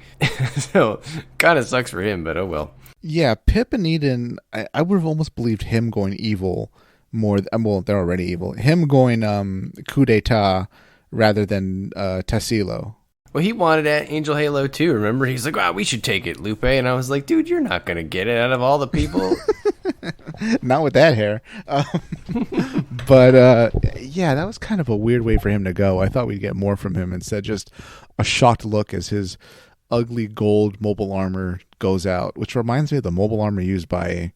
So, kind of sucks for him, but oh well. Yeah, Pip and Eden, I would have almost believed him going evil more. Well, they're already evil. Him going coup d'etat rather than Tassilo. Well, he wanted Angel Halo too, remember? He's like, wow, we should take it, Lupe. And I was like, dude, you're not going to get it out of all the people. Not with that hair. But yeah, that was kind of a weird way for him to go. I thought we'd get more from him. Instead, just a shocked look as his ugly gold mobile armor goes out, which reminds me of the mobile armor used by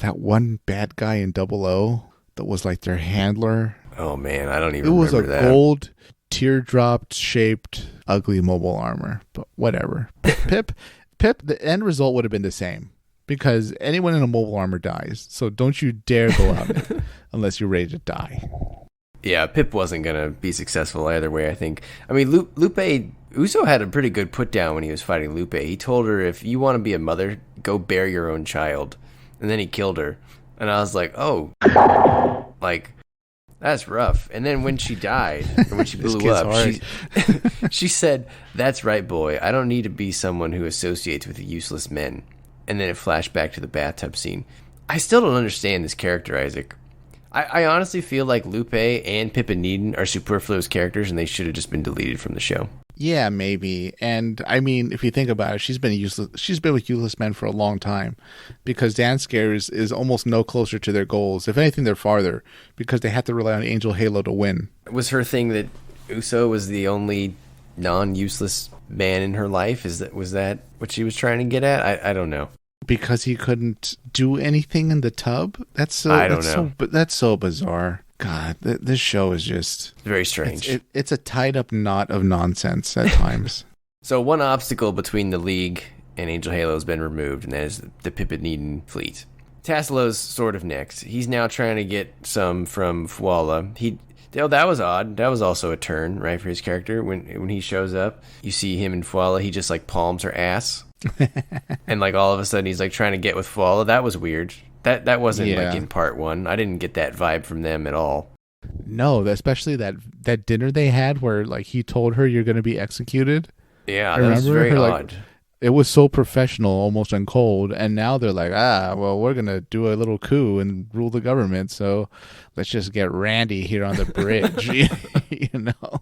that one bad guy in 00 that was like their handler. Oh, man, I don't even remember that. It was a gold teardrop shaped ugly mobile armor, but whatever. Pip, the end result would have been the same, because anyone in a mobile armor dies. So don't you dare go out it unless you're ready to die. Yeah, Pip wasn't going to be successful either way, I think. I mean, Lupe, Uso had a pretty good put down when he was fighting Lupe. He told her, if you want to be a mother, go bear your own child. And then he killed her. And I was like, oh, like, that's rough. And then when she died, or when she blew up, she said, that's right, boy. I don't need to be someone who associates with useless men. And then it flashed back to the bathtub scene. I still don't understand this character, Isaac. I honestly feel like Lupe and Pip and Needon are superfluous characters, and they should have just been deleted from the show. Yeah, maybe. And I mean, if you think about it, she's been with useless men for a long time, because Zanscare is almost no closer to their goals. If anything, they're farther, because they have to rely on Angel Halo to win. Was her thing that Uso was the only non-useless man in her life? Was that what she was trying to get at? I don't know. Because he couldn't do anything in the tub? That's so bizarre. God, this show is just very strange. It's a tied up knot of nonsense at times. So one obstacle between the League and Angel Halo has been removed, and that is the Pip and Needon fleet. Tassilo's sort of next. He's now trying to get some from Fualla. That was odd. That was also a turn, right, for his character. When he shows up, you see him in Fualla. He just like palms her ass. And like all of a sudden he's like trying to get with Fualla. That was weird. That wasn't like in part one. I didn't get that vibe from them at all. No, especially that dinner they had where like he told her you're going to be executed. Yeah, that was very odd. It was so professional, almost and cold, and now they're like, well, we're gonna do a little coup and rule the government, so let's just get randy here on the bridge. You know,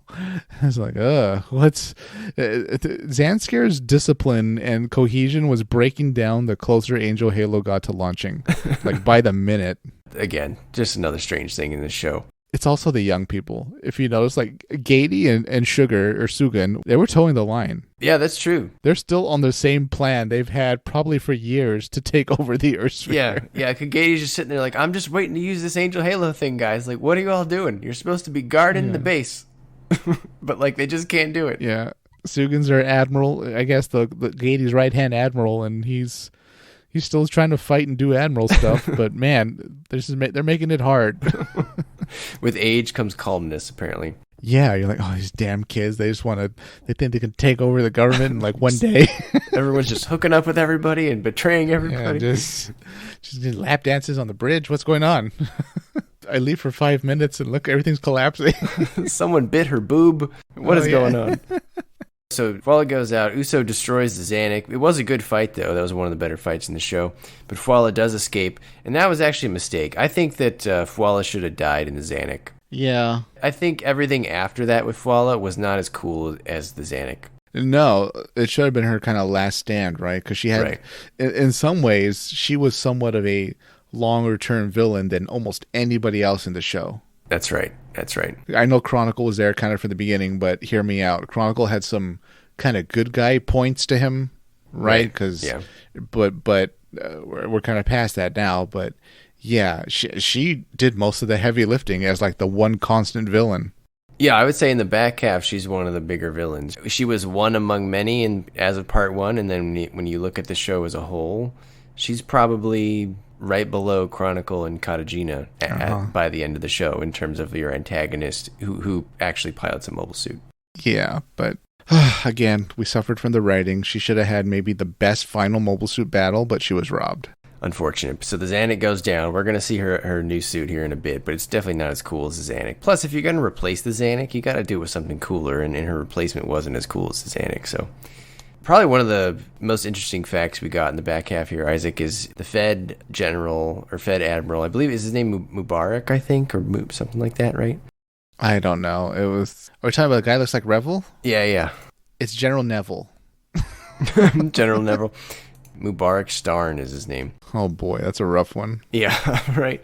it's like, Zanscare's discipline and cohesion was breaking down the closer Angel Halo got to launching, like by the minute. Again, just another strange thing in this show. It's also the young people. If you notice, like Gady and Sugar or Sugan, they were towing the line. Yeah, that's true. They're still on the same plan they've had probably for years to take over the Earth sphere. Yeah. Gady's just sitting there like, I'm just waiting to use this Angel Halo thing, guys. Like, what are you all doing? You're supposed to be guarding the base. But like, they just can't do it. Yeah. Sugan's their admiral. I guess the Gady's right-hand admiral, and he's still trying to fight and do admiral stuff. But man, they're making it hard. With age comes calmness, apparently. Yeah, you're like, oh, these damn kids. They think they can take over the government in like one day. Everyone's just hooking up with everybody and betraying everybody. Yeah, just lap dances on the bridge. What's going on? I leave for 5 minutes and look, everything's collapsing. Someone bit her boob. What is going on? So Fualla goes out. Uso destroys the Zanuck. It was a good fight, though. That was one of the better fights in the show. But Fualla does escape, and that was actually a mistake. I think that Fualla should have died in the Zanuck. Yeah. I think everything after that with Fualla was not as cool as the Zanuck. No, it should have been her kind of last stand, right? Because she had, in some ways, she was somewhat of a longer-term villain than almost anybody else in the show. That's right. I know Cronicle was there kind of from the beginning, but hear me out. Cronicle had some kind of good guy points to him, right? But we're kind of past that now. But yeah, she did most of the heavy lifting as like the one constant villain. Yeah, I would say in the back half, she's one of the bigger villains. She was one among many as of part one, and then when you look at the show as a whole, she's probably right below Cronicle and Katejina by the end of the show in terms of your antagonist who actually pilots a mobile suit. Yeah, but again, we suffered from the writing. She should have had maybe the best final mobile suit battle, but she was robbed. Unfortunate. So the Zanuck goes down. We're going to see her new suit here in a bit, but it's definitely not as cool as the Zanuck. Plus, if you're going to replace the Zanuck, you got to do it with something cooler, and her replacement wasn't as cool as the Zanuck. So probably one of the most interesting facts we got in the back half here, Isaac, is the Fed General or Fed Admiral. I believe is his name Mubarak, I think, or something like that, right? I don't know. Are we talking about a guy who looks like Revel? Yeah. It's General Neville. General Neville. Mubarak Starn is his name. Oh boy, that's a rough one. Yeah, right.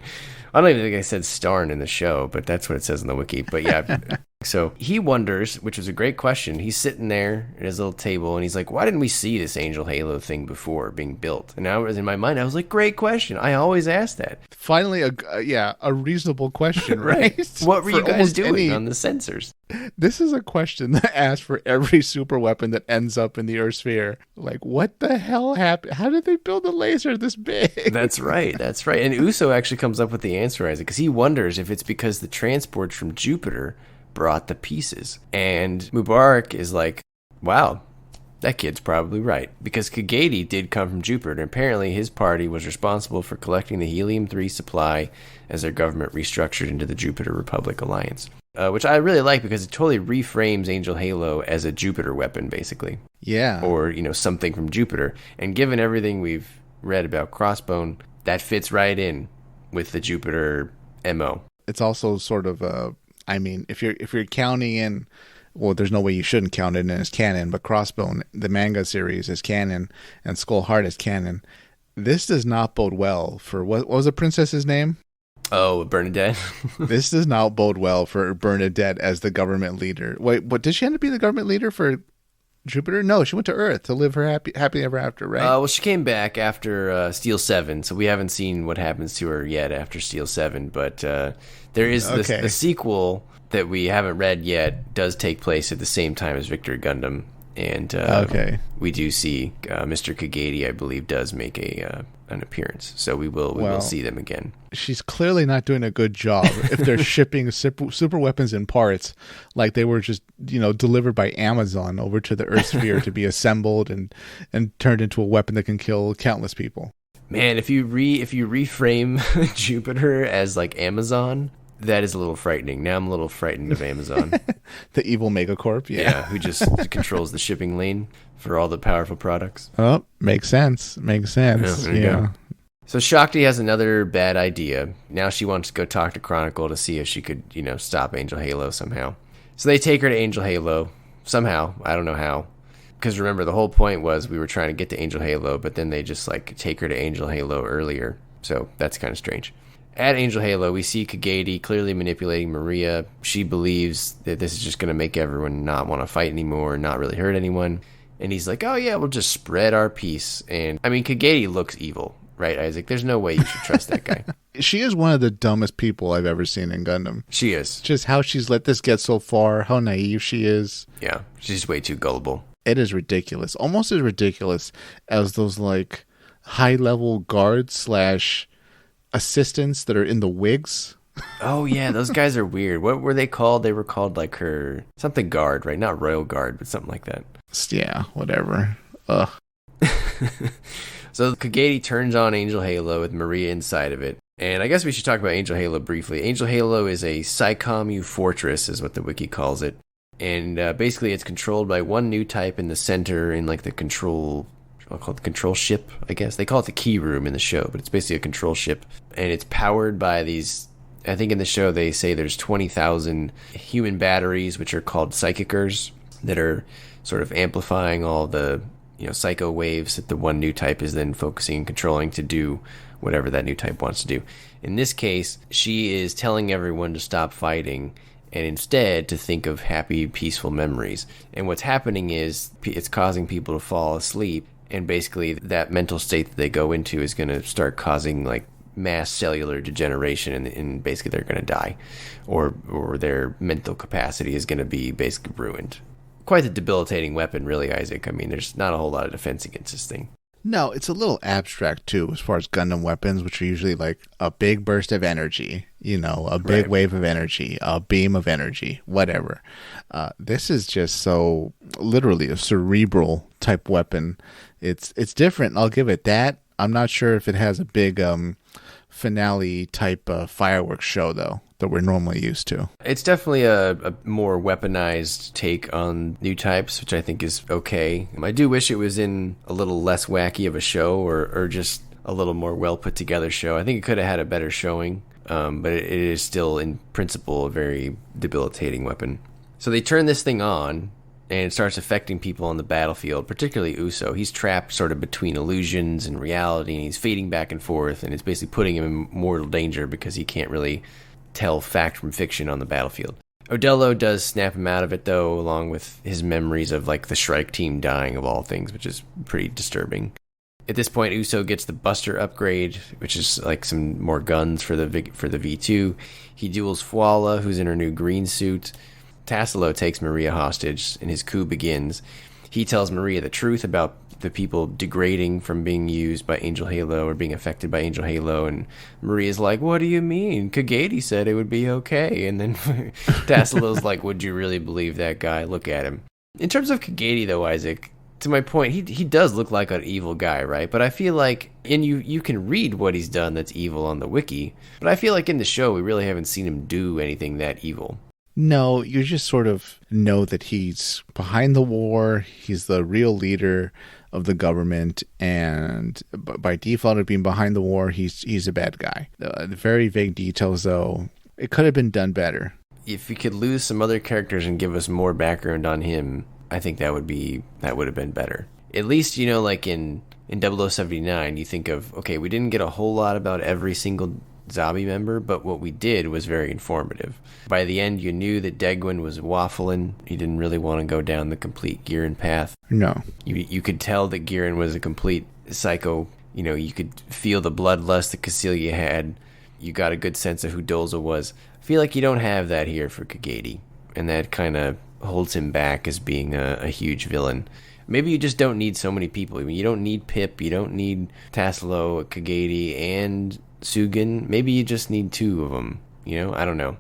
I don't even think I said Starn in the show, but that's what it says in the wiki. But yeah, So he wonders, which was a great question. He's sitting there at his little table, and he's like, why didn't we see this Angel Halo thing before being built? And I was in my mind, I was like, great question. I always ask that. Finally, a reasonable question, right? What were you guys doing on the sensors? This is a question that asks for every super weapon that ends up in the Earth sphere. Like, what the hell happened? How did they build a laser this big? That's right. And Uso actually comes up with the answer, Isaac, because he wonders if it's because the transports from Jupiter brought the pieces. And Mubarak is like, wow, that kid's probably right. Because Kagedi did come from Jupiter, and apparently his party was responsible for collecting the helium-3 supply as their government restructured into the Jupiter Republic Alliance. Which I really like because it totally reframes Angel Halo as a Jupiter weapon, basically. Yeah. Or, something from Jupiter. And given everything we've read about Crossbone, that fits right in with the Jupiter MO. It's also sort of if you're counting in, well, there's no way you shouldn't count it in as canon, but Crossbone, the manga series, is canon, and Skull Heart is canon. This does not bode well for, what was the princess's name? Oh, Bernadette. This does not bode well for Bernadette as the government leader. Wait, what, did she end up being the government leader for Jupiter? No, she went to Earth to live her happy ever after, right? Well, she came back after Steel 7, so we haven't seen what happens to her yet after Steel 7, but there is the sequel that we haven't read yet does take place at the same time as Victory Gundam, and we do see Mr. Kagedi, I believe, does make an appearance, so we will see them again. She's clearly not doing a good job if they're shipping super weapons in parts like they were just delivered by Amazon over to the Earth sphere to be assembled and turned into a weapon that can kill countless people. Man, if you reframe Jupiter as like Amazon, that is a little frightening. Now I'm a little frightened of Amazon. The evil megacorp, yeah, who just controls the shipping lane for all the powerful products. Oh, makes sense. Yeah. So Shakti has another bad idea. Now she wants to go talk to Chronicle to see if she could, stop Angel Halo somehow. So they take her to Angel Halo somehow. I don't know how. Because remember, the whole point was we were trying to get to Angel Halo, but then they just take her to Angel Halo earlier. So that's kind of strange. At Angel Halo, we see Kagedi clearly manipulating Maria. She believes that this is just going to make everyone not want to fight anymore, not really hurt anyone. And he's like, oh yeah, we'll just spread our peace. And I mean, Kagedi looks evil, right, Isaac? There's no way you should trust that guy. She is one of the dumbest people I've ever seen in Gundam. She is. Just how she's let this get so far, how naive she is. Yeah, she's way too gullible. It is ridiculous. Almost as ridiculous as those high-level guards / assistants that are in the wigs. Oh yeah, those guys are weird. What were they called? They were called her something guard, right? Not royal guard, but something like that. Yeah, whatever. Ugh. So Kagedi turns on Angel Halo with Maria inside of it. And I guess we should talk about Angel Halo briefly. Angel Halo is a Psycommu fortress, is what the wiki calls it. And basically it's controlled by one new type in the center in the control... I'll call it the control ship, I guess. They call it the key room in the show, but it's basically a control ship. And it's powered by these... I think in the show they say there's 20,000 human batteries, which are called psychicers, that are sort of amplifying all the psycho waves that the one new type is then focusing and controlling to do whatever that new type wants to do. In this case, she is telling everyone to stop fighting and instead to think of happy, peaceful memories. And what's happening is it's causing people to fall asleep, and basically that mental state that they go into is going to start causing mass cellular degeneration, and basically they're going to die, or their mental capacity is going to be basically ruined. Quite a debilitating weapon, really, Isaac. I mean, there's not a whole lot of defense against this thing. No, it's a little abstract, too, as far as Gundam weapons, which are usually a big burst of energy, a big wave of energy, a beam of energy, whatever. This is just so literally a cerebral type weapon. It's different, I'll give it that. I'm not sure if it has a big finale type fireworks show, though, that we're normally used to. It's definitely a more weaponized take on new types, which I think is okay. I do wish it was in a little less wacky of a show, or just a little more well put together show. I think it could have had a better showing, but it is still in principle a very debilitating weapon. So they turn this thing on, and it starts affecting people on the battlefield, particularly Uso. He's trapped sort of between illusions and reality, and he's fading back and forth, and it's basically putting him in mortal danger because he can't really tell fact from fiction on the battlefield. Odello does snap him out of it, though, along with his memories of, like, the Shrike team dying of all things, which is pretty disturbing. At this point, Uso gets the Buster upgrade, which is, like, some more guns for the V2. He duels Fualla, who's in her new green suit. Tassilo takes Maria hostage, and his coup begins. He tells Maria the truth about the people degrading from being used by Angel Halo or being affected by Angel Halo, and Maria's like, what do you mean? Kagedi said it would be okay. And then Tassilo's like, would you really believe that guy? Look at him. In terms of Kagedi, though, Isaac, to my point, he does look like an evil guy, right? But I feel like, and you can read what he's done that's evil on the wiki, but I feel like in the show we really haven't seen him do anything that evil. No, you just sort of know that he's behind the war, he's the real leader of the government, and by default of being behind the war, he's a bad guy. Very vague details, though. It could have been done better. If you could lose some other characters and give us more background on him, I think that would have been better. At least, you know, like in 0079, you think of, okay, we didn't get a whole lot about every single Zabi member, but what we did was very informative. By the end, you knew that Degwin was waffling. He didn't really want to go down the complete Giran path. No. You could tell that Giran was a complete psycho. You know, you could feel the bloodlust that Cassilia had. You got a good sense of who Dolza was. I feel like you don't have that here for Kagedi, and that kind of holds him back as being a huge villain. Maybe you just don't need so many people. I mean, you don't need Pip, you don't need Tassilo, Kagedi, and Sugan. Maybe you just need two of them. You know, I don't know.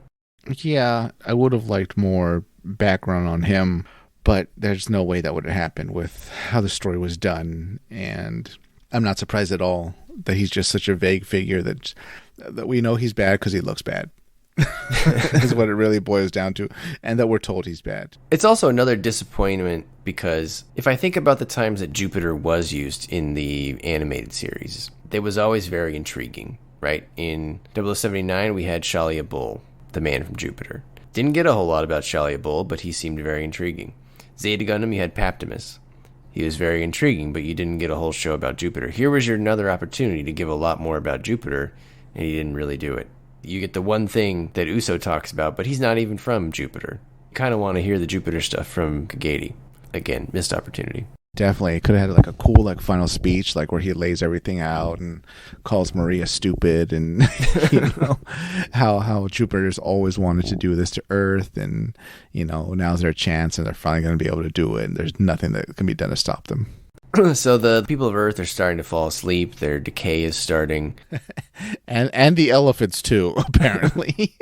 Yeah, I would have liked more background on him, but there's no way that would have happened with how the story was done. And I'm not surprised at all that he's just such a vague figure that we know he's bad because he looks bad. Is what it really boils down to, and that we're told he's bad. It's also another disappointment because if I think about the times that Jupiter was used in the animated series, it was always very intriguing, right? In 0079, we had Shalia Bull, the man from Jupiter. Didn't get a whole lot about Shalia Bull, but he seemed very intriguing. Zeta Gundam, you had Paptimus. He was very intriguing, but you didn't get a whole show about Jupiter. Here was your another opportunity to give a lot more about Jupiter, and he didn't really do it. You get the one thing that Uso talks about, but he's not even from Jupiter. You kind of want to hear the Jupiter stuff from Kagedi. Again, missed opportunity. Definitely. It could have had like a cool like final speech, like where he lays everything out and calls Maria stupid, and you know how Jupiter's always wanted to do this to Earth, and you know now's their chance and they're finally going to be able to do it, and there's nothing that can be done to stop them. So the people of Earth are starting to fall asleep. Their decay is starting. and the elephants too, apparently.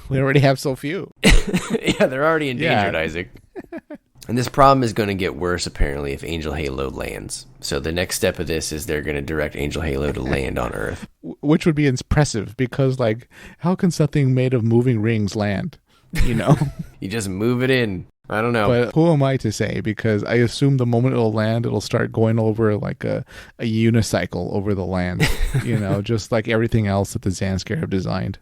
We already have so few. Yeah, they're already endangered, Isaac. And this problem is going to get worse, apparently, if Angel Halo lands. So the next step of this is they're going to direct Angel Halo to land on Earth. Which would be impressive, because, like, how can something made of moving rings land? You know? You just move it in. I don't know. But who am I to say? Because I assume the moment it'll land, it'll start going over like a unicycle over the land. You know, just like everything else that the Zanscare have designed.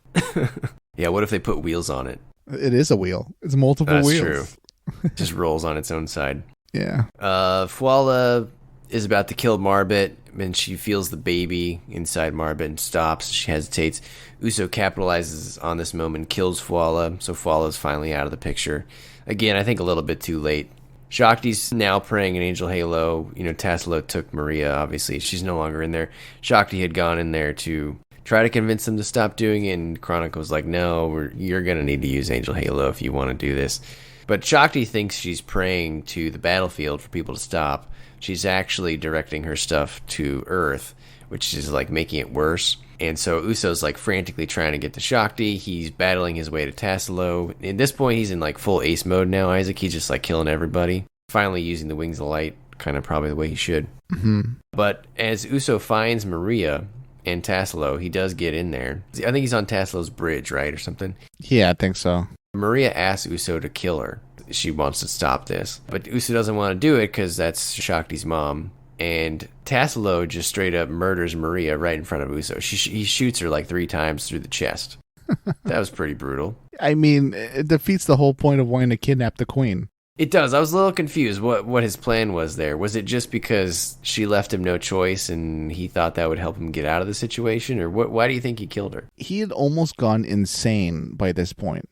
Yeah, what if they put wheels on it? It is a wheel. It's multiple wheels. That's true. Just rolls on its own side. Yeah. Fualla is about to kill Marbet, and she feels the baby inside Marbet and stops. She hesitates. Uso capitalizes on this moment, kills Fualla, so Fualla's finally out of the picture. Again, I think a little bit too late. Shakti's now praying in Angel Halo. You know, Tassilo took Maria, obviously. She's no longer in there. Shakti had gone in there to try to convince them to stop doing it, and Cronicle was like, no, you're going to need to use Angel Halo if you want to do this. But Shakti thinks she's praying to the battlefield for people to stop. She's actually directing her stuff to Earth, which is like making it worse. And so Uso's like frantically trying to get to Shakti. He's battling his way to Tassilo. At this point, he's in like full ace mode now, Isaac. He's just like killing everybody. Finally using the Wings of Light, kind of probably the way he should. Mm-hmm. But as Uso finds Maria and Tassilo, he does get in there. I think he's on Tassilo's bridge, right, or something? Yeah, I think so. Maria asks Uso to kill her. She wants to stop this. But Uso doesn't want to do it because that's Shakti's mom. And Tassilo just straight up murders Maria right in front of Uso. He shoots her like 3 times through the chest. That was pretty brutal. I mean, it defeats the whole point of wanting to kidnap the queen. It does. I was a little confused what his plan was there. Was it just because she left him no choice and he thought that would help him get out of the situation? Or why do you think he killed her? He had almost gone insane by this point,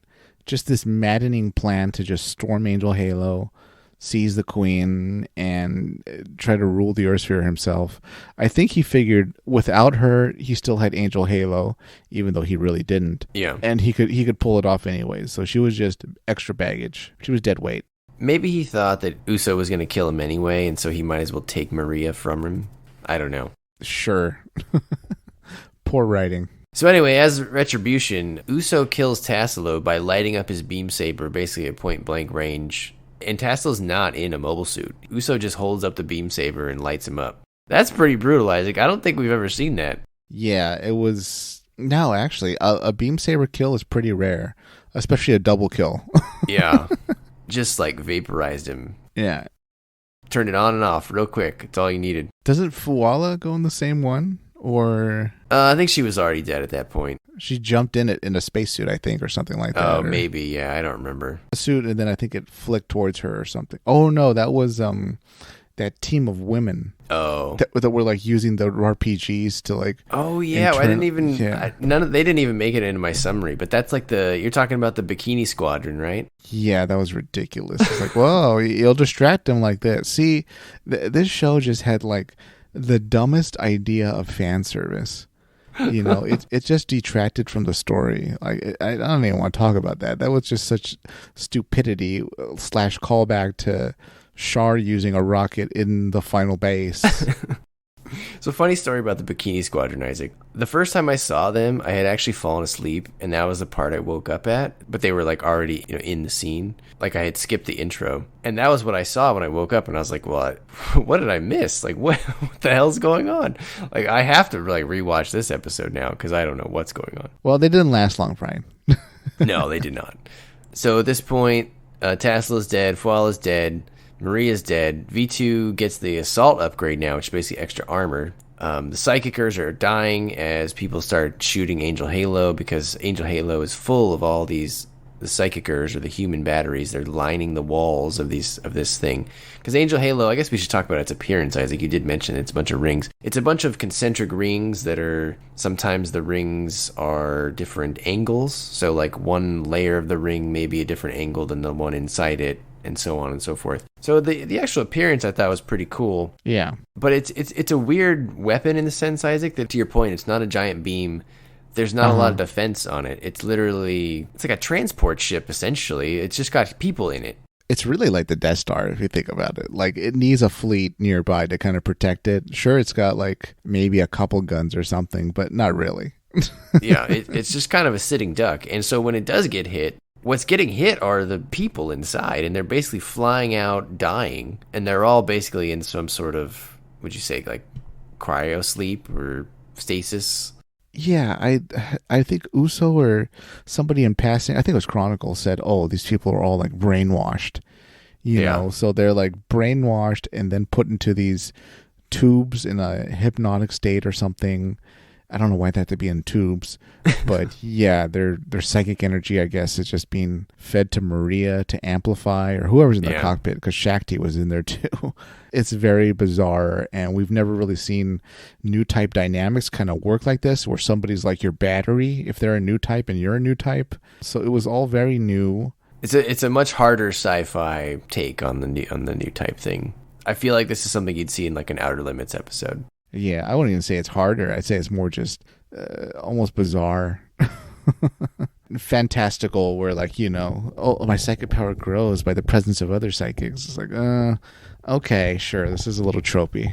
just this maddening plan to just storm Angel Halo, seize the queen, and try to rule the Earthsphere himself. I think he figured without her, he still had Angel Halo, even though he really didn't. Yeah. And he could pull it off anyways. So she was just extra baggage. She was dead weight. Maybe he thought that Uso was going to kill him anyway, and so he might as well take Maria from him. I don't know. Sure. Poor writing. So anyway, as retribution, Uso kills Tassilo by lighting up his beam saber basically at point blank range. And Tassilo's not in a mobile suit. Uso just holds up the beam saber and lights him up. That's pretty brutalizing. I don't think we've ever seen that. Yeah, it was... No, actually, a beam saber kill is pretty rare, especially a double kill. Yeah. Just like vaporized him. Yeah. Turned it on and off real quick. It's all you needed. Doesn't Fualla go in the same one? Or... I think she was already dead at that point. She jumped in it in a spacesuit, I think, or something like that. Oh, maybe. Yeah, I don't remember. A suit, and then I think it flicked towards her or something. Oh, no, that was that team of women. Oh. That were, like, using the RPGs to, like... Oh, yeah. I didn't even... Yeah. They didn't even make it into my summary, but that's like you're talking about the Bikini Squadron, right? Yeah, that was ridiculous. It's like, whoa, you'll distract them like that. See, this show just had, like, the dumbest idea of fan service. You know, it just detracted from the story. Like, I don't even want to talk about that. That was just such stupidity / callback to Char using a rocket in the final base. So, funny story about the Bikini Squadron, Isaac. The first time I saw them, I had actually fallen asleep, and that was the part I woke up at. But they were like already, in the scene. Like I had skipped the intro, and that was what I saw when I woke up. And I was like, "Well, what did I miss? Like, what the hell's going on? Like, I have to like rewatch this episode now because I don't know what's going on." Well, they didn't last long, Brian. No, they did not. So at this point, Tassilo's dead, Fualla's dead. Maria's dead. V2 gets the assault upgrade now, which is basically extra armor. The Psychicers are dying as people start shooting Angel Halo because Angel Halo is full of all the Psychicers or the human batteries. They're lining the walls of this thing. Because Angel Halo, I guess we should talk about its appearance, Isaac. You did mention it's a bunch of rings. It's a bunch of concentric rings that are... Sometimes the rings are different angles. So like one layer of the ring may be a different angle than the one inside it, and so on and so forth. So the actual appearance I thought was pretty cool. Yeah. But it's a weird weapon in the sense, Isaac, that to your point, it's not a giant beam. There's not a lot of defense on it. It's like a transport ship, essentially. It's just got people in it. It's really like the Death Star, if you think about it. Like, it needs a fleet nearby to kind of protect it. Sure, it's got, like, maybe a couple guns or something, but not really. Yeah, it's just kind of a sitting duck. And so when it does get hit, what's getting hit are the people inside, and they're basically flying out, dying, and they're all basically in some sort of, would you say, like, cryo sleep or stasis? Yeah, I think Uso or somebody in passing, I think it was Chronicle, said, oh, these people are all, like, brainwashed. You know, so they're, like, brainwashed and then put into these tubes in a hypnotic state or something. I don't know why they have to be in tubes, but yeah, their psychic energy, I guess, is just being fed to Maria to amplify, or whoever's in the cockpit, because Shakti was in there too. It's very bizarre, and we've never really seen new type dynamics kind of work like this, where somebody's like your battery if they're a new type and you're a new type. So it was all very new. It's a much harder sci-fi take on the new type thing. I feel like this is something you'd see in like an Outer Limits episode. Yeah, I wouldn't even say it's harder. I'd say it's more just almost bizarre. Fantastical, where like, oh, my psychic power grows by the presence of other psychics. It's like, okay, sure, this is a little tropey.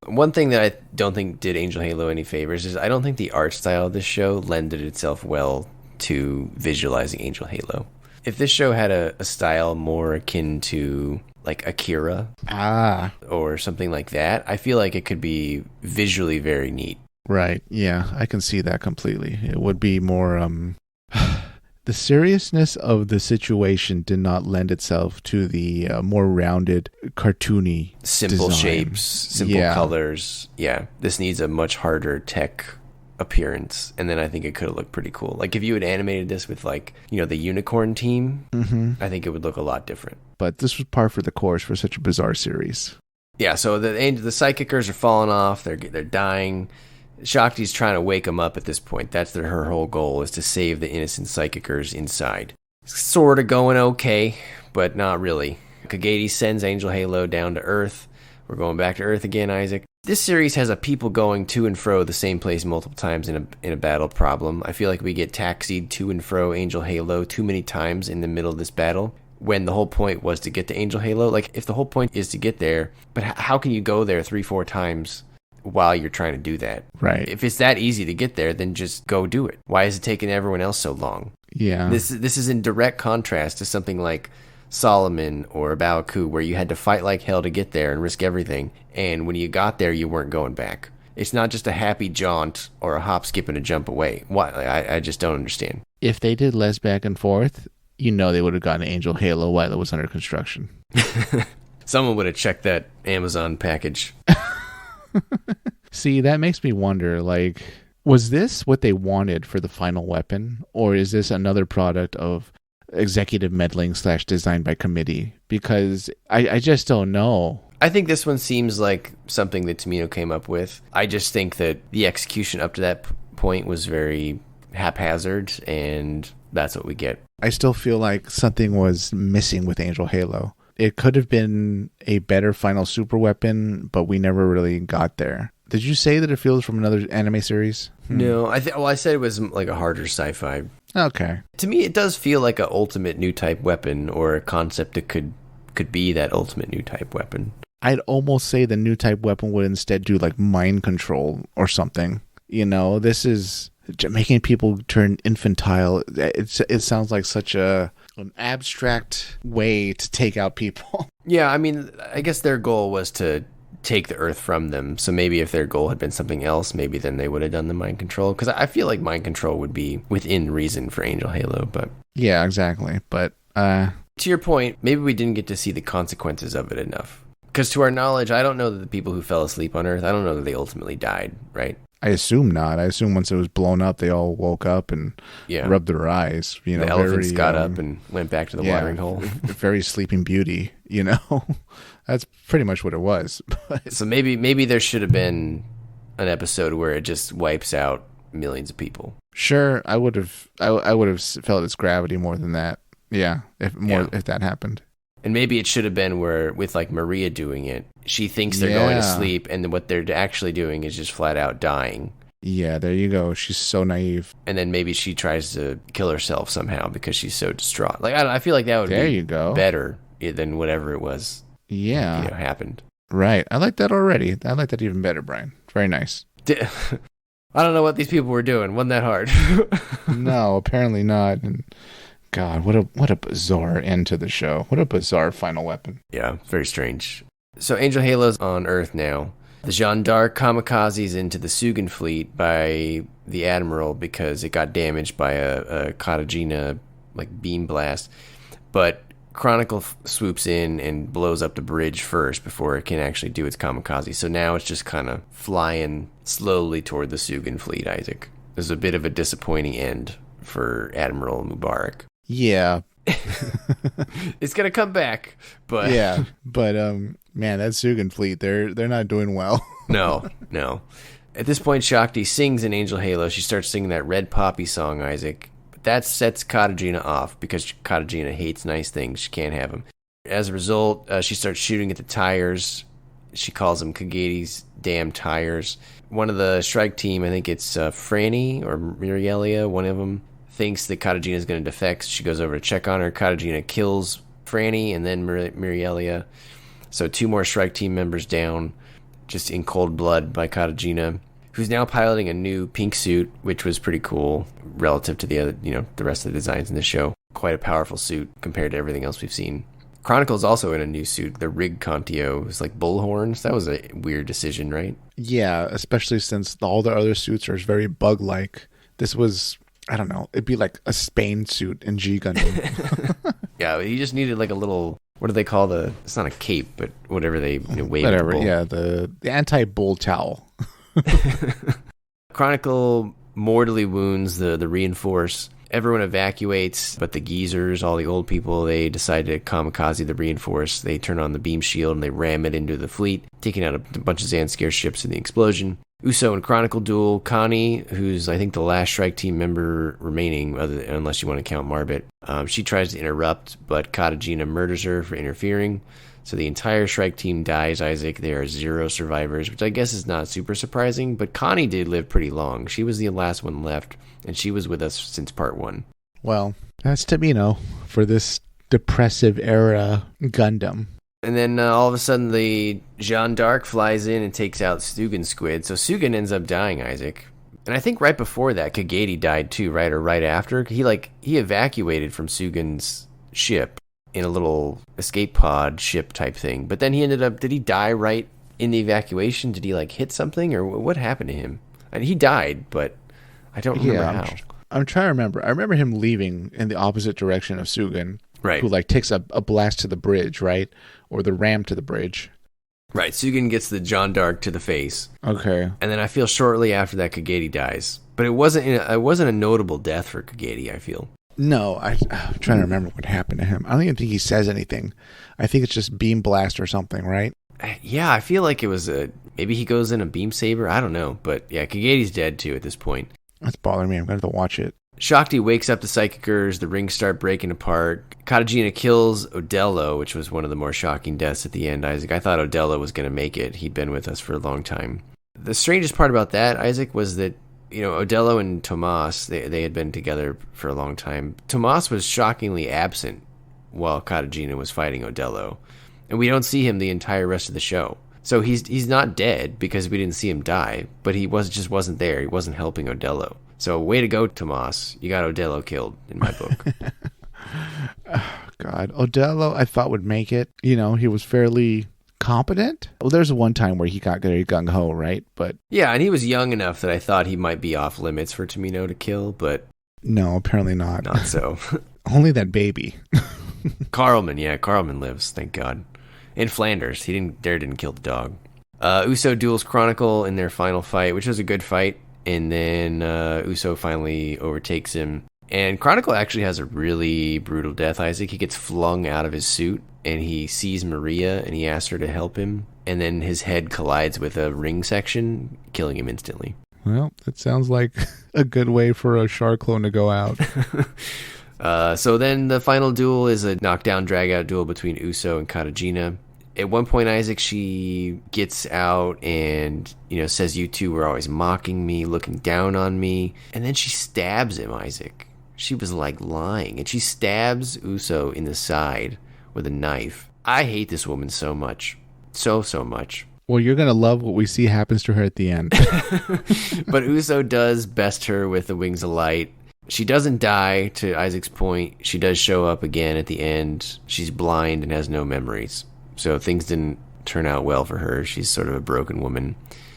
One thing that I don't think did Angel Halo any favors is I don't think the art style of this show lended itself well to visualizing Angel Halo. If this show had a style more akin to like Akira or something like that, I feel like it could be visually very neat. Right. Yeah, I can see that completely. It would be more the seriousness of the situation did not lend itself to the more rounded, cartoony simple design. Shapes, simple colors. Yeah, this needs a much harder tech appearance, and then I think it could have looked pretty cool. Like if you had animated this with like, the unicorn team, I think it would look a lot different. But this was par for the course for such a bizarre series. Yeah, so the Psychicers are falling off, they're dying. Shakti's trying to wake them up at this point. That's her whole goal, is to save the innocent Psychicers inside. sort of going okay, but not really. Kagedi sends Angel Halo down to Earth. We're going back to Earth again, Isaac. This series has a people going to and fro the same place multiple times in a battle problem. I feel like we get taxied to and fro Angel Halo too many times in the middle of this battle, when the whole point was to get to Angel Halo. Like, if the whole point is to get there, but how can you go there 3-4 times while you're trying to do that? Right. If it's that easy to get there, then just go do it. Why is it taking everyone else so long? Yeah. This is in direct contrast to something like Solomon or Baoku, where you had to fight like hell to get there and risk everything, and when you got there, you weren't going back. It's not just a happy jaunt or a hop, skip, and a jump away. Why? I just don't understand. If they did less back and forth, they would have gotten Angel Halo while it was under construction. Someone would have checked that Amazon package. See, that makes me wonder, like, was this what they wanted for the final weapon? Or is this another product of executive meddling / design by committee? Because I just don't know. I think this one seems like something that Tomino came up with. I just think that the execution up to that point was very haphazard, and that's what we get. I still feel like something was missing with Angel Halo. It could have been a better final super weapon, but we never really got there. Did you say that it feels from another anime series? No, I said it was like a harder sci-fi. Okay. To me, it does feel like an ultimate new type weapon, or a concept that could be that ultimate new type weapon. I'd almost say the new type weapon would instead do like mind control or something. This is making people turn infantile. It sounds like such an abstract way to take out people. Yeah, I mean, I guess their goal was to take the Earth from them. So maybe if their goal had been something else, maybe then they would have done the mind control. Because I feel like mind control would be within reason for Angel Halo. But yeah, exactly. But to your point, maybe we didn't get to see the consequences of it enough. Because to our knowledge, I don't know that the people who fell asleep on Earth, I don't know that they ultimately died, right? I assume not. I assume once it was blown up, they all woke up and rubbed their eyes. The elephants got up and went back to the watering hole. Very Sleeping Beauty, That's pretty much what it was. So maybe there should have been an episode where it just wipes out millions of people. Sure, I would have felt its gravity more than that. Yeah, if that happened. And maybe it should have been where, with like Maria doing it, she thinks they're going to sleep, and what they're actually doing is just flat out dying. Yeah, there you go. She's so naive. And then maybe she tries to kill herself somehow because she's so distraught. Like, I feel like that would be better than whatever it was. Yeah, happened. Right. I like that already. I like that even better, Brian. Very nice. I don't know what these people were doing. Wasn't that hard? No, apparently not. And God, what a bizarre end to the show. What a bizarre final weapon. Yeah, very strange. So Angel Halo's on Earth now. The Jeanne d'Arc kamikazes into the Sugan fleet by the Admiral because it got damaged by a Katejina beam blast. But Cronicle swoops in and blows up the bridge first before it can actually do its kamikaze. So now it's just kind of flying slowly toward the Sugan fleet, Isaac. There's a bit of a disappointing end for Admiral Mubarak. Yeah. It's going to come back, but... Yeah, but, man, that Sugan fleet, they're not doing well. No. At this point, Shakti sings in Angel Halo. She starts singing that Red Poppy song, Isaac. But that sets Katejina off because Katejina hates nice things. She can't have them. As a result, she starts shooting at the tires. She calls them Kagedi's damn tires. One of the strike team, I think it's Franny or Mirialia, one of them, thinks that Katejina is going to defect. She goes over to check on her. Katejina kills Franny and then Mirialia. So 2 more strike team members down, just in cold blood by Katejina, who's now piloting a new pink suit, which was pretty cool relative to the other, the rest of the designs in the show. Quite a powerful suit compared to everything else we've seen. Chronicle is also in a new suit. The Rig Contio is like bull horns. That was a weird decision, right? Yeah, especially since all the other suits are very bug-like. This was, I don't know, it'd be like a Spain suit in G Gundam. Yeah, he just needed like a little, what do they call it's not a cape, but whatever they wave. Whatever, yeah, the anti-bull towel. Chronicle mortally wounds the Reinforce. Everyone evacuates, but the geezers, all the old people, they decide to kamikaze the Reinforce. They turn on the beam shield and they ram it into the fleet, taking out a bunch of Zanscare ships in the explosion. Uso and Chronicle duel. Connie, who's I think the last Strike Team member remaining, unless you want to count Marbit, she tries to interrupt, but Katejina murders her for interfering. So the entire Strike Team dies, Isaac. There are 0 survivors, which I guess is not super surprising, but Connie did live pretty long. She was the last one left, and she was with us since part 1. Well, that's Tamino for this depressive era Gundam. And then all of a sudden, the Jeanne d'Arc flies in and takes out Sugan's squid. So Sugan ends up dying, Isaac. And I think right before that, Kagedi died too, right? Or right after. He evacuated from Sugan's ship in a little escape pod ship type thing. But then he ended up, did he die right in the evacuation? Did he hit something? Or what happened to him? And he died, but I don't remember how. I'm trying to remember. I remember him leaving in the opposite direction of Sugan. Right. Who takes a blast to the bridge, right? Or the ram to the bridge. Right. Sugan gets the Jeanne d'Arc to the face. Okay. And then I feel shortly after that Kagedi dies. But it wasn't a notable death for Kagedi, I feel. No, I'm trying to remember what happened to him. I don't even think he says anything. I think it's just beam blast or something, right? Yeah, I feel like it was maybe he goes in a beam saber. I don't know. But yeah, Kagedi's dead too at this point. That's bothering me. I'm going to have to watch it. Shakti wakes up the Psychicers, the rings start breaking apart. Katejina kills Odello, which was one of the more shocking deaths at the end, Isaac. I thought Odello was going to make it. He'd been with us for a long time. The strangest part about that, Isaac, was that, Odello and Tomas, they had been together for a long time. Tomas was shockingly absent while Katejina was fighting Odello. And we don't see him the entire rest of the show. So he's not dead because we didn't see him die, but he just wasn't there. He wasn't helping Odello. So way to go, Tomas. You got Odello killed in my book. Oh, God. Odello, I thought would make it. He was fairly competent. Well, there's one time where he got very gung-ho, right? But yeah, and he was young enough that I thought he might be off limits for Tamino to kill, but no, apparently not. Not so. Only that baby. Carlman lives, thank God. In Flanders. He didn't kill the dog. Uso duels Chronicle in their final fight, which was a good fight. And then Uso finally overtakes him. And Chronicle actually has a really brutal death, Isaac. He gets flung out of his suit, and he sees Maria, and he asks her to help him. And then his head collides with a ring section, killing him instantly. Well, that sounds like a good way for a Shark clone to go out. So then the final duel is a knockdown, drag-out duel between Uso and Katejina. At one point, Isaac, she gets out and, says, "You two were always mocking me, looking down on me." And then she stabs him, Isaac. She was lying. And she stabs Uso in the side with a knife. I hate this woman so much. So much. Well, you're going to love what we see happens to her at the end. But Uso does best her with the wings of light. She doesn't die, to Isaac's point. She does show up again at the end. She's blind and has no memories. So things didn't turn out well for her. She's sort of a broken woman.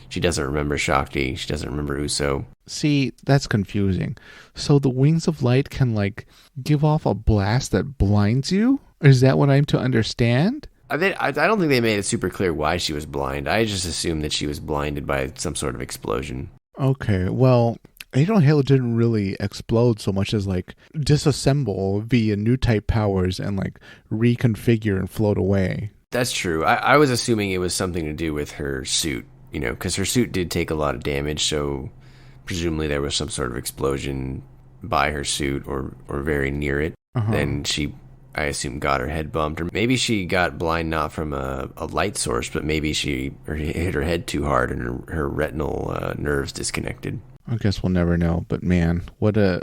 She doesn't remember Shakti. She doesn't remember Uso. See, that's confusing. So the wings of light can, give off a blast that blinds you? Is that what I'm to understand? I don't think they made it super clear why she was blind. I just assumed that she was blinded by some sort of explosion. Okay, well, Adrian Halo didn't really explode so much as disassemble via new type powers and reconfigure and float away. That's true. I was assuming it was something to do with her suit, because her suit did take a lot of damage, so presumably there was some sort of explosion by her suit or very near it. Then she, I assume, got her head bumped, or maybe she got blind not from a light source, but maybe she hit her head too hard and her retinal nerves disconnected. I guess we'll never know, but man, what a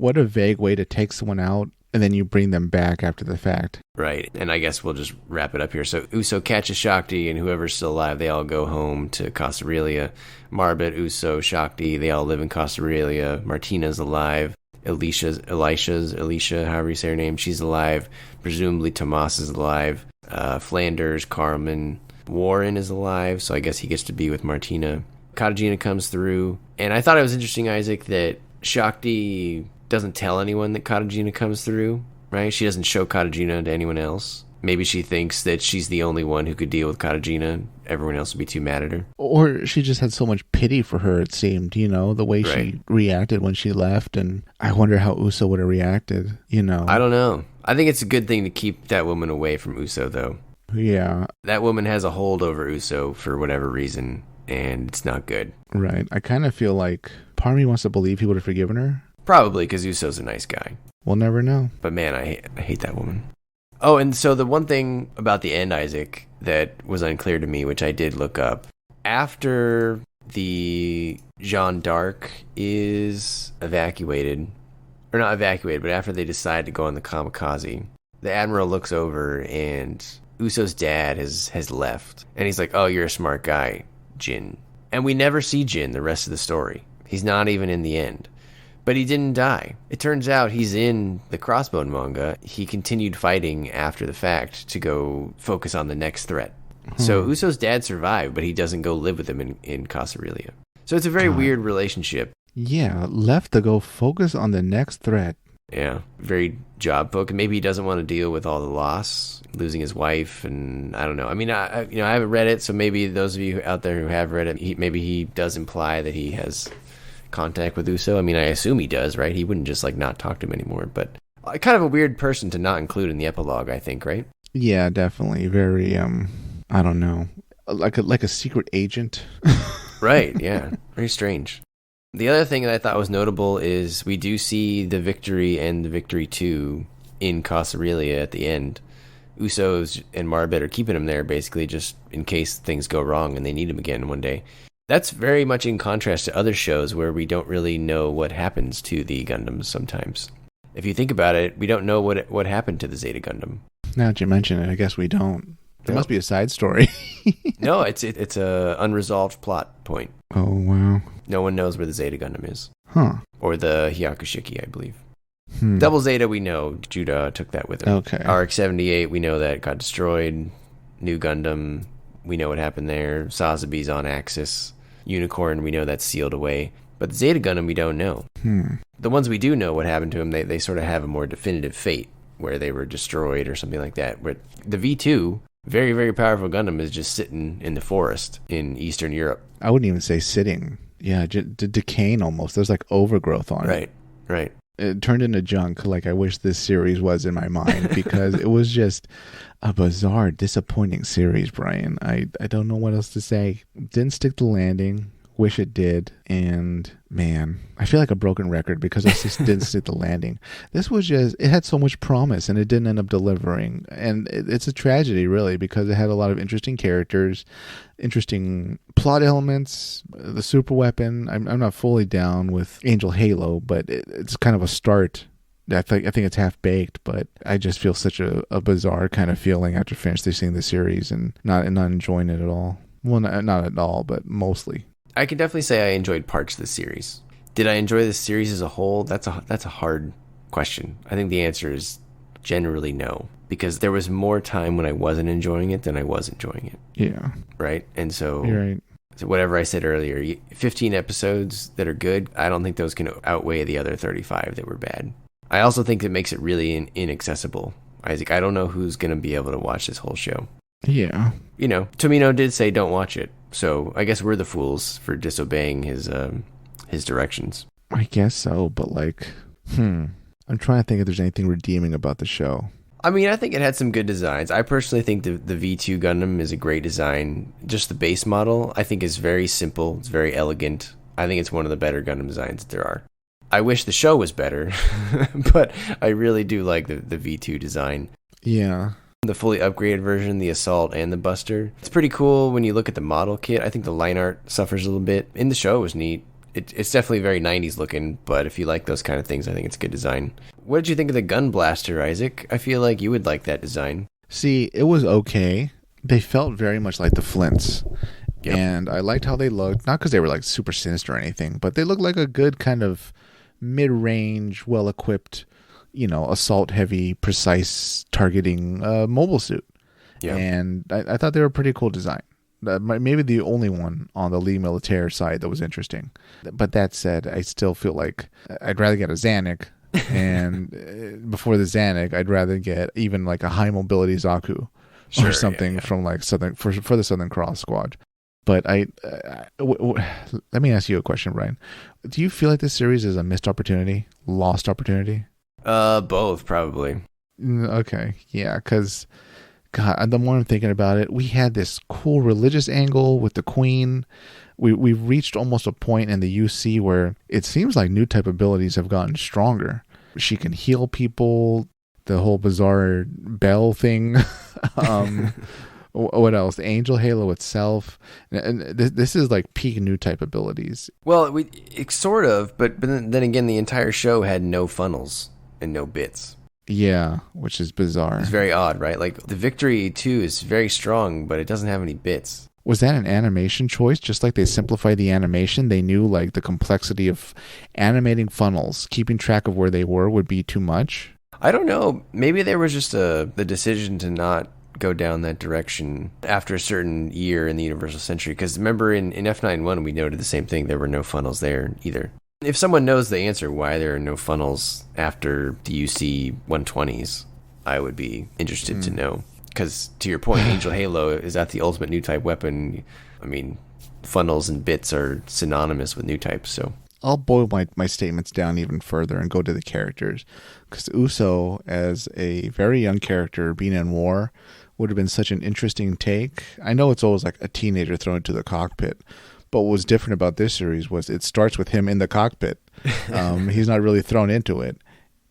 vague way to take someone out and then you bring them back after the fact. Right, and I guess we'll just wrap it up here. So Uso catches Shakti, and whoever's still alive, they all go home to Costa Aurelia. Marbit, Uso, Shakti, they all live in Costa Aurelia. Martina's alive. Alicia, however you say her name, she's alive. Presumably Tomas is alive. Flanders, Carmen, Warren is alive, so I guess he gets to be with Martina. Katejina comes through, and I thought it was interesting, Isaac, that Shakti doesn't tell anyone that Katejina comes through, right? She doesn't show Katejina to anyone else. Maybe she thinks that she's the only one who could deal with Katejina. Everyone else would be too mad at her. Or she just had so much pity for her, it seemed, the way she reacted when she left. And I wonder how Uso would have reacted, I don't know. I think it's a good thing to keep that woman away from Uso, though. Yeah. That woman has a hold over Uso for whatever reason. and it's not good. Right. I kind of feel like part of me wants to believe he would have forgiven her. Probably, because Uso's a nice guy. We'll never know. But man, I hate that woman. Oh, and so the one thing about the end, Isaac, that was unclear to me, which I did look up, after the Jeanne d'Arc is evacuated, or not evacuated, but after they decide to go on the kamikaze, the Admiral looks over and Uso's dad has left. And he's like, oh, you're a smart guy, Jin. And we never see Jin the rest of the story. He's not even in the end. But he didn't die. It turns out he's in the Crossbone manga. He continued fighting after the fact to go focus on the next threat. So Uso's dad survived, but he doesn't go live with him in Casarelia. So it's a very weird relationship. Yeah, left to go focus on the next threat. Yeah, very job focused. Maybe he doesn't want to deal with all the loss, losing his wife, and I don't know. I mean, I haven't read it, so maybe those of you out there who have read it, maybe he does imply that he has contact with Uso. I mean, I assume he does, right? He wouldn't just like not talk to him anymore, but kind of a weird person to not include in the epilogue, I think, right? Yeah, definitely. Very, I don't know, like a secret agent. Right, yeah. Very strange. The other thing that I thought was notable is we do see the Victory and the Victory 2 in Casarelia at the end. Usos and Marbet are keeping him there basically just in case things go wrong and they need him again one day. That's very much in contrast to other shows where we don't really know what happens to the Gundams sometimes. If you think about it, we don't know what happened to the Zeta Gundam. Now that you mention it, I guess we don't. There must be a side story. No, it's a unresolved plot point. Oh, wow. No one knows where the Zeta Gundam is. Huh. Or the Hyakushiki, I believe. Double Zeta, we know. Judah took that with him. Okay. RX-78, we know that got destroyed. New Gundam, we know what happened there. Sazabi's on Axis. Unicorn, we know that's sealed away. But the Zeta Gundam, we don't know. The ones we do know what happened to them, they sort of have a more definitive fate, where they were destroyed or something like that. Where the V2, very, very powerful Gundam, is just sitting in the forest in Eastern Europe. I wouldn't even say sitting. Yeah, decaying almost. There's like overgrowth on it. Right. It turned into junk like I wish this series was in my mind because it was just a bizarre, disappointing series, Brian. I don't know what else to say. Didn't stick the landing. Wish it did. And man, I feel like a broken record because it just didn't stick the landing. This was just, it had so much promise and it didn't end up delivering. And it's a tragedy really because it had a lot of interesting characters, interesting plot elements, the super weapon. I'm not fully down with Angel Halo, but it's kind of a start. I think it's half baked, but I just feel such a bizarre kind of feeling after finishing the series and not enjoying it at all. Well, not at all, but mostly. I can definitely say I enjoyed parts of the series. Did I enjoy the series as a whole? That's a hard question. I think the answer is generally no, because there was more time when I wasn't enjoying it than I was enjoying it. Yeah. Right? And so, you're right. So whatever I said earlier, 15 episodes that are good, I don't think those can outweigh the other 35 that were bad. I also think it makes it really inaccessible. Isaac, I don't know who's going to be able to watch this whole show. Yeah. You know, Tomino did say don't watch it. So I guess we're the fools for disobeying his directions. I guess so, but like, I'm trying to think if there's anything redeeming about the show. I mean, I think it had some good designs. I personally think the V2 Gundam is a great design. Just the base model, I think, is very simple. It's very elegant. I think it's one of the better Gundam designs that there are. I wish the show was better, but I really do like the V2 design. Yeah. The fully upgraded version, the Assault and the Buster. It's pretty cool when you look at the model kit. I think the line art suffers a little bit. In the show, it was neat. It's definitely very 90s looking, but if you like those kind of things, I think it's good design. What did you think of the Gun Blaster, Isaac? I feel like you would like that design. See, it was okay. They felt very much like the Flints. Yep. And I liked how they looked. Not because they were like super sinister or anything, but they looked like a good kind of mid-range, well-equipped, assault heavy, precise targeting mobile suit. Yeah. And I thought they were a pretty cool design. Maybe the only one on the Lee Militaire side that was interesting. But that said, I still feel like I'd rather get a Zanuck. And before the Zanuck, I'd rather get even like a high mobility Zaku or something from like Southern for the Southern Cross Squad. But let me ask you a question, Brian. Do you feel like this series is a missed opportunity, lost opportunity? Both probably. Okay, yeah, because God, the more I'm thinking about it, we had this cool religious angle with the queen. We've reached almost a point in the UC where it seems like new type abilities have gotten stronger. She can heal people, the whole bizarre bell thing. What else? The Angel Halo itself. And this is like peak new type abilities. Well, it's sort of, but then again, the entire show had no funnels and no bits. Yeah, which is bizarre. It's very odd, right? Like, the Victory 2 is very strong, but it doesn't have any bits. Was that an animation choice? Just like they simplified the animation, they knew like the complexity of animating funnels, keeping track of where they were would be too much? I don't know. Maybe there was just the decision to not go down that direction after a certain year in the Universal Century. Because remember, in F91, we noted the same thing. There were no funnels there either. If someone knows the answer why there are no funnels after the UC 120s, I would be interested to know. Because, to your point, Angel Halo, is that the ultimate new type weapon? I mean, funnels and bits are synonymous with new types, so... I'll boil my statements down even further and go to the characters. Because Uso, as a very young character being in war, would have been such an interesting take. I know it's always like a teenager thrown into the cockpit, but what was different about this series was it starts with him in the cockpit. He's not really thrown into it.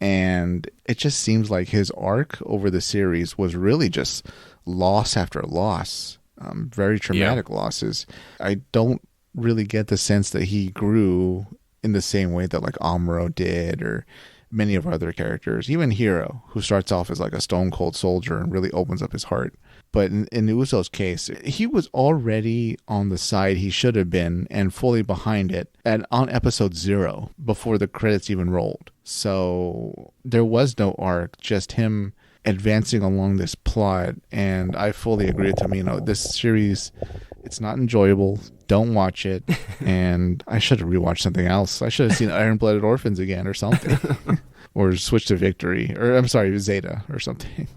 And it just seems like his arc over the series was really just loss after loss, very traumatic losses. I don't really get the sense that he grew in the same way that like Amuro did, or many of our other characters, even Hiro, who starts off as like a stone cold soldier and really opens up his heart. But in Uso's case, he was already on the side he should have been and fully behind it on episode 0 before the credits even rolled. So there was no arc, just him advancing along this plot. And I fully agree with him. This series, it's not enjoyable. Don't watch it. And I should have rewatched something else. I should have seen Iron-Blooded Orphans again or something. Or switch to Victory. Or I'm sorry, Zeta or something.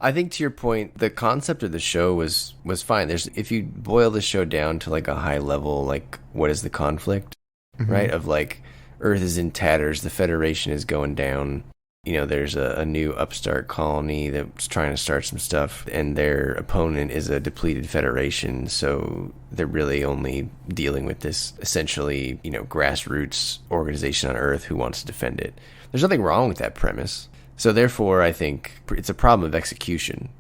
I think, to your point, the concept of the show was fine. If you boil the show down to like a high level, like what is the conflict, right? Of like Earth is in tatters, the Federation is going down. There's a new upstart colony that's trying to start some stuff, and their opponent is a depleted Federation. So they're really only dealing with this essentially, grassroots organization on Earth who wants to defend it. There's nothing wrong with that premise. So therefore, I think it's a problem of execution.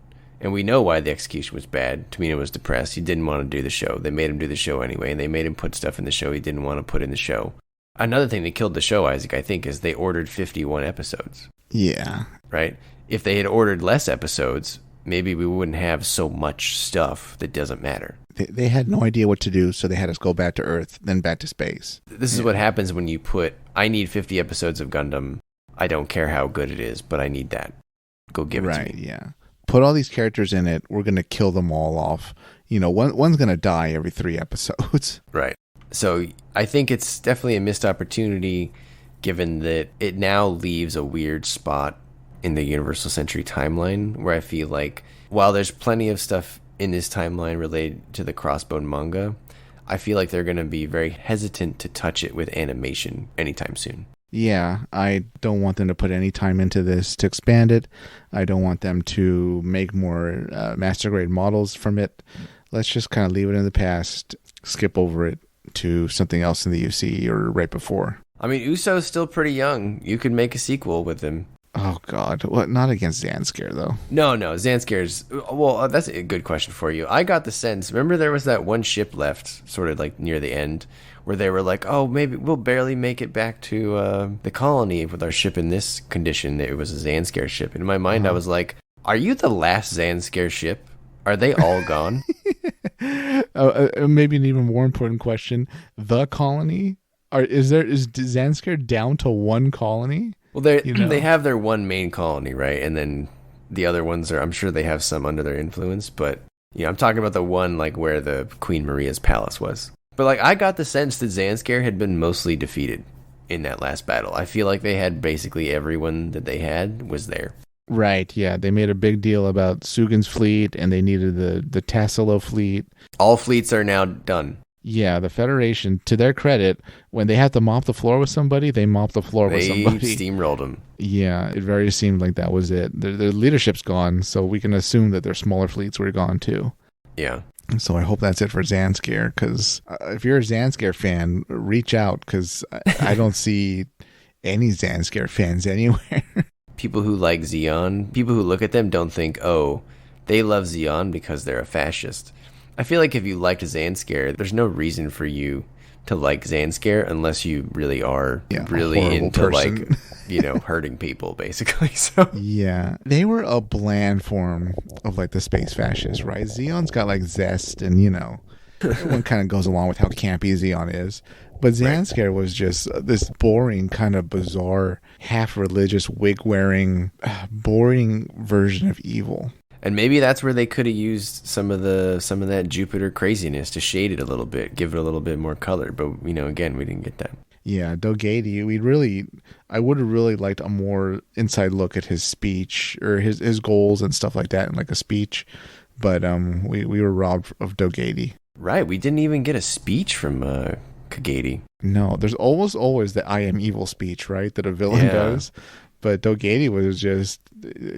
And we know why the execution was bad. Tomino was depressed. He didn't want to do the show. They made him do the show anyway, and they made him put stuff in the show he didn't want to put in the show. Another thing that killed the show, Isaac, I think, is they ordered 51 episodes. Yeah. Right? If they had ordered less episodes, maybe we wouldn't have so much stuff that doesn't matter. They had no idea what to do, so they had us go back to Earth, then back to space. This is what happens when you put, I need 50 episodes of Gundam. I don't care how good it is, but I need that. Go give it to me. Right, yeah. Put all these characters in it. We're going to kill them all off. One's going to die every 3 episodes. Right. So I think it's definitely a missed opportunity, given that it now leaves a weird spot in the Universal Century timeline, where I feel like while there's plenty of stuff in this timeline related to the Crossbone manga, I feel like they're going to be very hesitant to touch it with animation anytime soon. Yeah, I don't want them to put any time into this to expand it. I don't want them to make more master grade models from it. Let's just kind of leave it in the past, skip over it to something else in the UC or right before. I mean, Uso's still pretty young. You could make a sequel with him. Oh, God. What? Not against Zanscare, though. No. Zanscare's... Well, that's a good question for you. I got the sense... Remember there was that one ship left, sort of like near the end, where they were like, oh, maybe we'll barely make it back to the colony with our ship in this condition. It was a Zanscare ship. And in my mind, I was like, are you the last Zanscare ship? Are they all gone? Maybe an even more important question. The colony? Is Zanscare down to one colony? Well, they have their one main colony, right? And then the other ones I'm sure they have some under their influence. But, I'm talking about the one like where the Queen Maria's palace was. But like I got the sense that Zanscare had been mostly defeated in that last battle. I feel like they had basically everyone that they had was there. Right, yeah. They made a big deal about Sugan's fleet, and they needed the Tassilo fleet. All fleets are now done. Yeah, the Federation, to their credit, when they have to mop the floor with somebody, they mop the floor with somebody. They steamrolled them. Yeah, it very seemed like that was it. Their leadership's gone, so we can assume that their smaller fleets were gone too. Yeah. So I hope that's it for Zanscare, because if you're a Zanscare fan, reach out, because I don't see any Zanscare fans anywhere. People who like Zeon, people who look at them don't think, oh, they love Zeon because they're a fascist. I feel like if you liked Zanscare, there's no reason for you to like Zanscare unless you really are really into person. Like, hurting people basically. So yeah, they were a bland form of like the space fascists, right? Zeon's got like zest, and everyone kind of goes along with how campy Zeon is. But Zanscare was just this boring, kind of bizarre, half-religious, wig-wearing, boring version of evil. And maybe that's where they could have used some of that Jupiter craziness to shade it a little bit, give it a little bit more color. But again, we didn't get that. Yeah, Dogady, I would have really liked a more inside look at his speech or his goals and stuff like that in like a speech. But we were robbed of Dogady. Right, we didn't even get a speech from Kagadi. No, there's almost always the I am evil speech, right, that a villain does. But Dogady was just,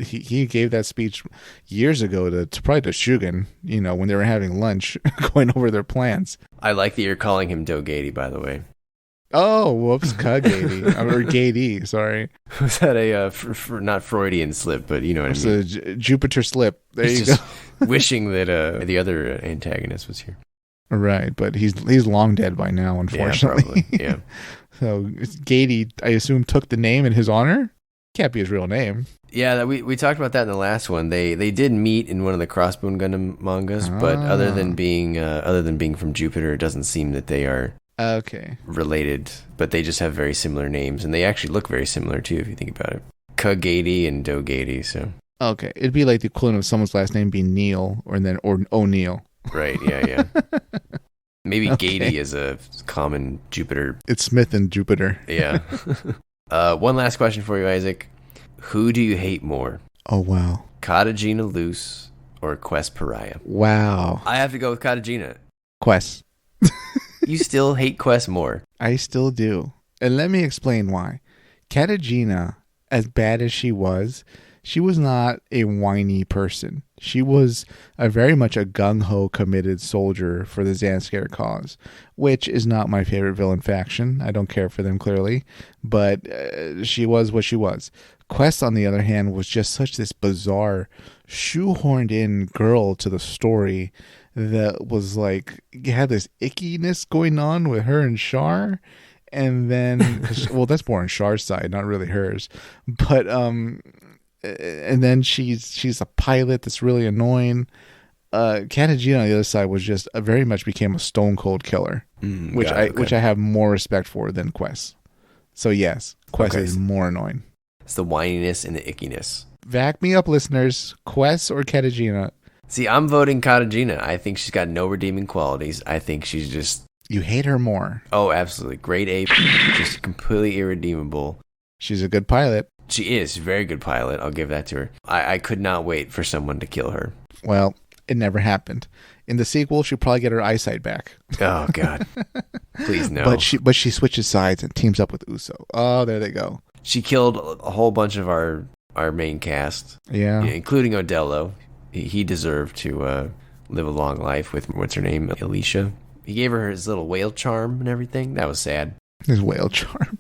he gave that speech years ago to probably to Shugen, when they were having lunch, going over their plans. I like that you're calling him Dogady, by the way. Oh, whoops, Kagadi. Or Gady, sorry. Was that a, not Freudian slip, but you know what I mean? It's a Jupiter slip. There you go. Wishing that the other antagonist was here. Right, but he's long dead by now, unfortunately. Yeah, probably, yeah. So Gady, I assume, took the name in his honor? Can't be his real name. Yeah, we talked about that in the last one. They did meet in one of the Crossbone Gundam mangas, but other than being from Jupiter, it doesn't seem that they are related. But they just have very similar names, and they actually look very similar too, if you think about it. Kagadi and Dogady. So okay, it'd be like the equivalent of someone's last name being Neil or O'Neill. Right. Yeah. Maybe Gady is a common Jupiter. It's Smith and Jupiter. Yeah. One last question for you, Isaac. Who do you hate more? Oh, wow. Katejina Loose or Quest Pariah? Wow. I have to go with Katejina. Quest. You still hate Quest more. I still do. And let me explain why. Katejina, as bad as she was not a whiny person. She was very much a gung-ho committed soldier for the Zanscare cause, which is not my favorite villain faction. I don't care for them, clearly, but she was what she was. Quest, on the other hand, was just such this bizarre, shoehorned in girl to the story that was like, you had this ickiness going on with her and Char, and then, well, that's more on Char's side, not really hers, but and then she's a pilot that's really annoying. Katejina on the other side was just very much became a stone cold killer, which I have more respect for than Quest. So yes, Quest is more annoying. It's the whininess and the ickiness. Back me up, listeners. Quest or Katejina? See, I'm voting Katejina. I think she's got no redeeming qualities. I think she's just... You hate her more. Oh, absolutely. Grade A. Just completely irredeemable. She's a good pilot. She is. Very good pilot. I'll give that to her. I could not wait for someone to kill her. Well, it never happened. In the sequel, she'll probably get her eyesight back. Oh, God. Please, no. But she switches sides and teams up with Uso. Oh, there they go. She killed a whole bunch of our main cast. Yeah. Including Odello. He deserved to live a long life with, what's her name, Alicia. He gave her his little whale charm and everything. That was sad. His whale charm.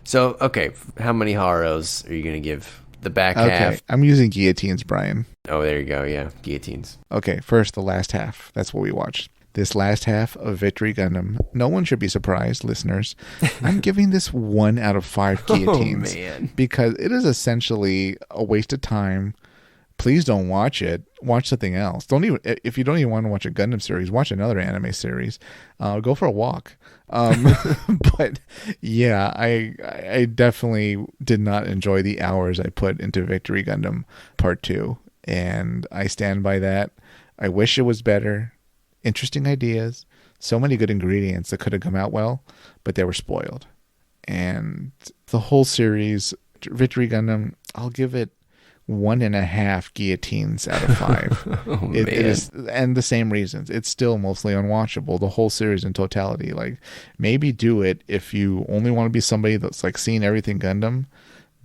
So, okay, how many Haros are you going to give the back half? I'm using guillotines, Brian. Oh, there you go, yeah, guillotines. Okay, first, the last half. That's what we watched. This last half of Victory Gundam. No one should be surprised, listeners. I'm giving this 1 out of 5 guillotines. Oh, man. Because it is essentially a waste of time. Please don't watch it. Watch something else. If you don't even want to watch a Gundam series, watch another anime series. Go for a walk. But yeah, I definitely did not enjoy the hours I put into Victory Gundam Part 2. And I stand by that. I wish it was better. Interesting ideas. So many good ingredients that could have come out well, but they were spoiled. And the whole series, Victory Gundam, I'll give it 1.5 guillotines out of 5. It is, and the same reasons. It's still mostly unwatchable, the whole series in totality. Like, maybe do it if you only want to be somebody that's like seen everything Gundam,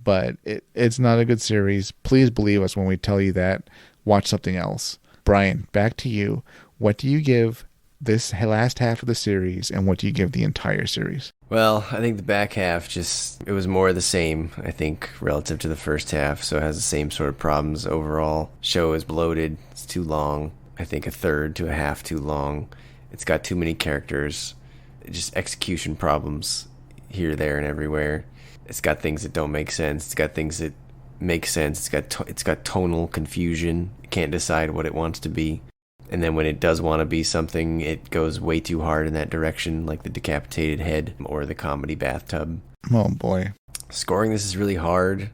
but it's not a good series. Please believe us when we tell you that. Watch something else. Brian, back to you. What do you give this last half of the series, and what do you give the entire series? Well, I think the back half it was more of the same, I think, relative to the first half, so it has the same sort of problems overall. Show is bloated, it's too long, I think a third to a half too long. It's got too many characters, just execution problems here, there, and everywhere. It's got things that don't make sense, it's got things that make sense, it's got tonal confusion, it can't decide what it wants to be. And then when it does want to be something, it goes way too hard in that direction, like the decapitated head or the comedy bathtub. Oh, boy. Scoring this is really hard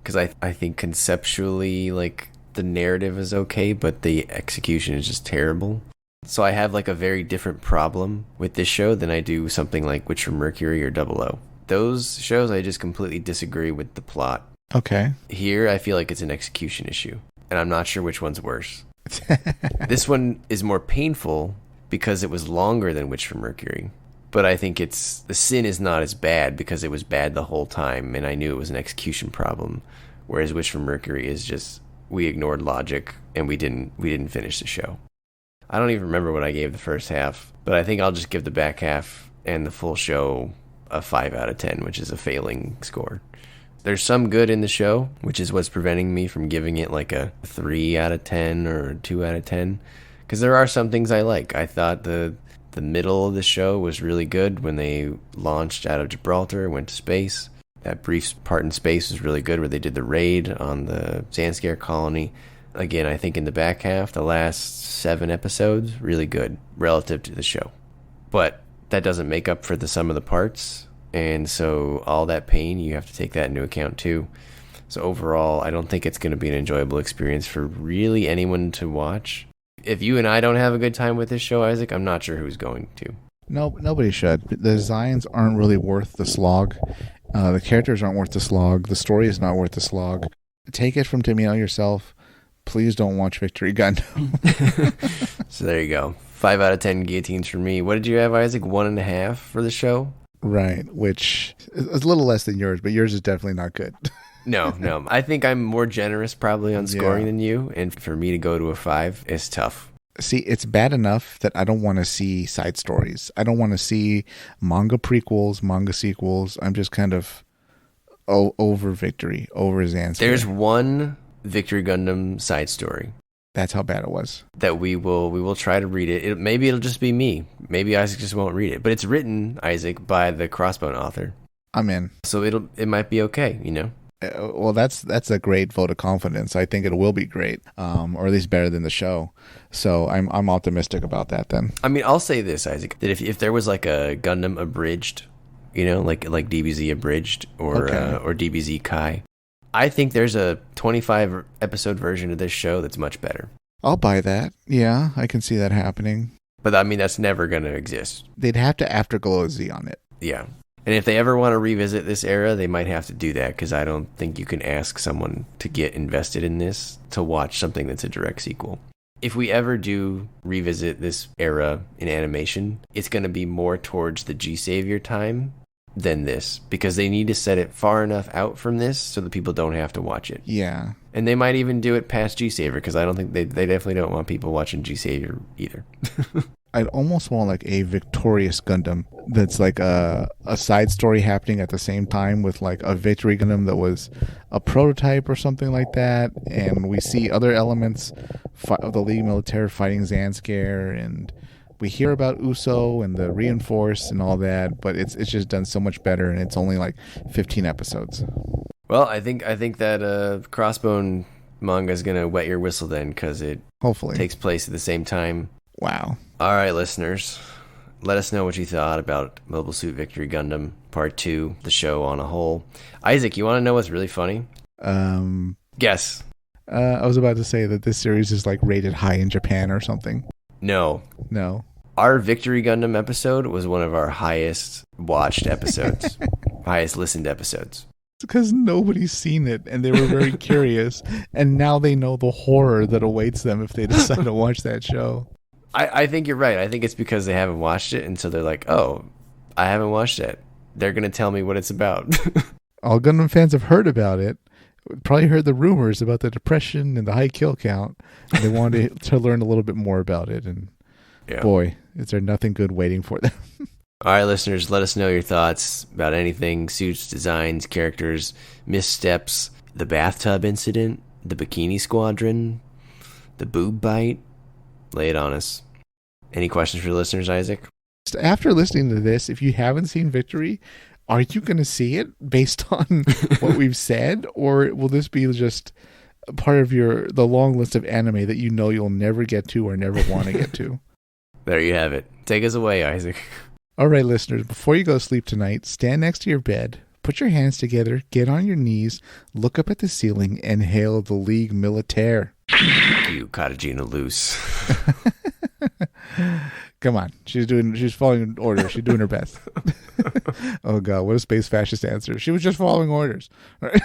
because I think conceptually, like, the narrative is okay, but the execution is just terrible. So I have, like, a very different problem with this show than I do something like Witch from Mercury or 00. Those shows, I just completely disagree with the plot. Okay. Here, I feel like it's an execution issue, and I'm not sure which one's worse. This one is more painful because it was longer than Witch from Mercury. But I think the sin is not as bad because it was bad the whole time and I knew it was an execution problem. Whereas Witch from Mercury is just, we ignored logic and we didn't finish the show. I don't even remember what I gave the first half, but I think I'll just give the back half and the full show a 5 out of 10, which is a failing score. There's some good in the show, which is what's preventing me from giving it like a 3 out of 10 or a 2 out of 10. Because there are some things I like. I thought the middle of the show was really good when they launched out of Gibraltar and went to space. That brief part in space was really good where they did the raid on the Zanscare colony. Again, I think in the back half, the last 7 episodes, really good relative to the show. But that doesn't make up for the sum of the parts. And so all that pain, you have to take that into account too. So overall, I don't think it's going to be an enjoyable experience for really anyone to watch. If you and I don't have a good time with this show, Isaac, I'm not sure who's going to. No, nobody should. The designs aren't really worth the slog. The characters aren't worth the slog. The story is not worth the slog. Take it from Tamino yourself. Please don't watch Victory Gundam. So there you go. 5 out of 10 guillotines for me. What did you have, Isaac? 1.5 for the show? Right, which is a little less than yours, but yours is definitely not good. No. I think I'm more generous probably on scoring than you, and for me to go to a 5 is tough. See, it's bad enough that I don't want to see side stories. I don't want to see manga prequels, manga sequels. I'm just kind of over Victory, over Zanscare. There's one Victory Gundam side story. That's how bad it was. That we will try to read it. Maybe it'll just be me. Maybe Isaac just won't read it. But it's written, Isaac, by the Crossbone author. I'm in. So it might be okay, you know? Well, that's a great vote of confidence. I think it will be great, or at least better than the show. So I'm optimistic about that then. I mean, I'll say this, Isaac, that if there was like a Gundam abridged, you know, like DBZ abridged or DBZ Kai, I think there's a 25 episode version of this show that's much better. I'll buy that. Yeah, I can see that happening. But I mean, that's never going to exist. They'd have to Afterglow Z on it. Yeah. And if they ever want to revisit this era, they might have to do that because I don't think you can ask someone to get invested in this to watch something that's a direct sequel. If we ever do revisit this era in animation, it's going to be more towards the G-Savior time than this because they need to set it far enough out from this so that people don't have to watch it. Yeah. And they might even do it past G-Savior because I don't think they definitely don't want people watching G-Savior either. I'd almost want like a Victorious Gundam that's like a side story happening at the same time with like a Victory Gundam that was a prototype or something like that. And we see other elements of the League Militaire fighting Zanscare, and we hear about Uso and the Reinforce and all that, but it's just done so much better, and it's only like 15 episodes. Well, I think that Crossbone manga is going to wet your whistle then because it hopefully takes place at the same time. Wow. All right, listeners. Let us know what you thought about Mobile Suit Victory Gundam Part 2, the show on a whole. Isaac, you want to know what's really funny? Guess. I was about to say that this series is like rated high in Japan or something. No. Our Victory Gundam episode was one of our highest watched episodes, highest listened episodes. because nobody's seen it and they were very curious, and now they know the horror that awaits them if they decide to watch that show. I think you're right. I think it's because they haven't watched it, and so they're like, oh, I haven't watched it. They're going to tell me what it's about. All Gundam fans have heard about it, probably heard the rumors about the depression and the high kill count, and they wanted to learn a little bit more about it, and boy, is there nothing good waiting for them. All right, listeners, let us know your thoughts about anything, suits, designs, characters, missteps, the bathtub incident, the bikini squadron, the boob bite. Lay it on us. Any questions for the listeners, Isaac? After listening to this, if you haven't seen Victory, are you going to see it based on what we've said? Or will this be just part of the long list of anime that you know you'll never get to or never want to get to? There you have it. Take us away, Isaac. All right, listeners, before you go to sleep tonight, stand next to your bed, put your hands together, get on your knees, look up at the ceiling, and hail the Ligue Militaire. You Katejina loose. Come on. She's following orders. She's doing her best. Oh, God. What a space fascist answer. She was just following orders. All right.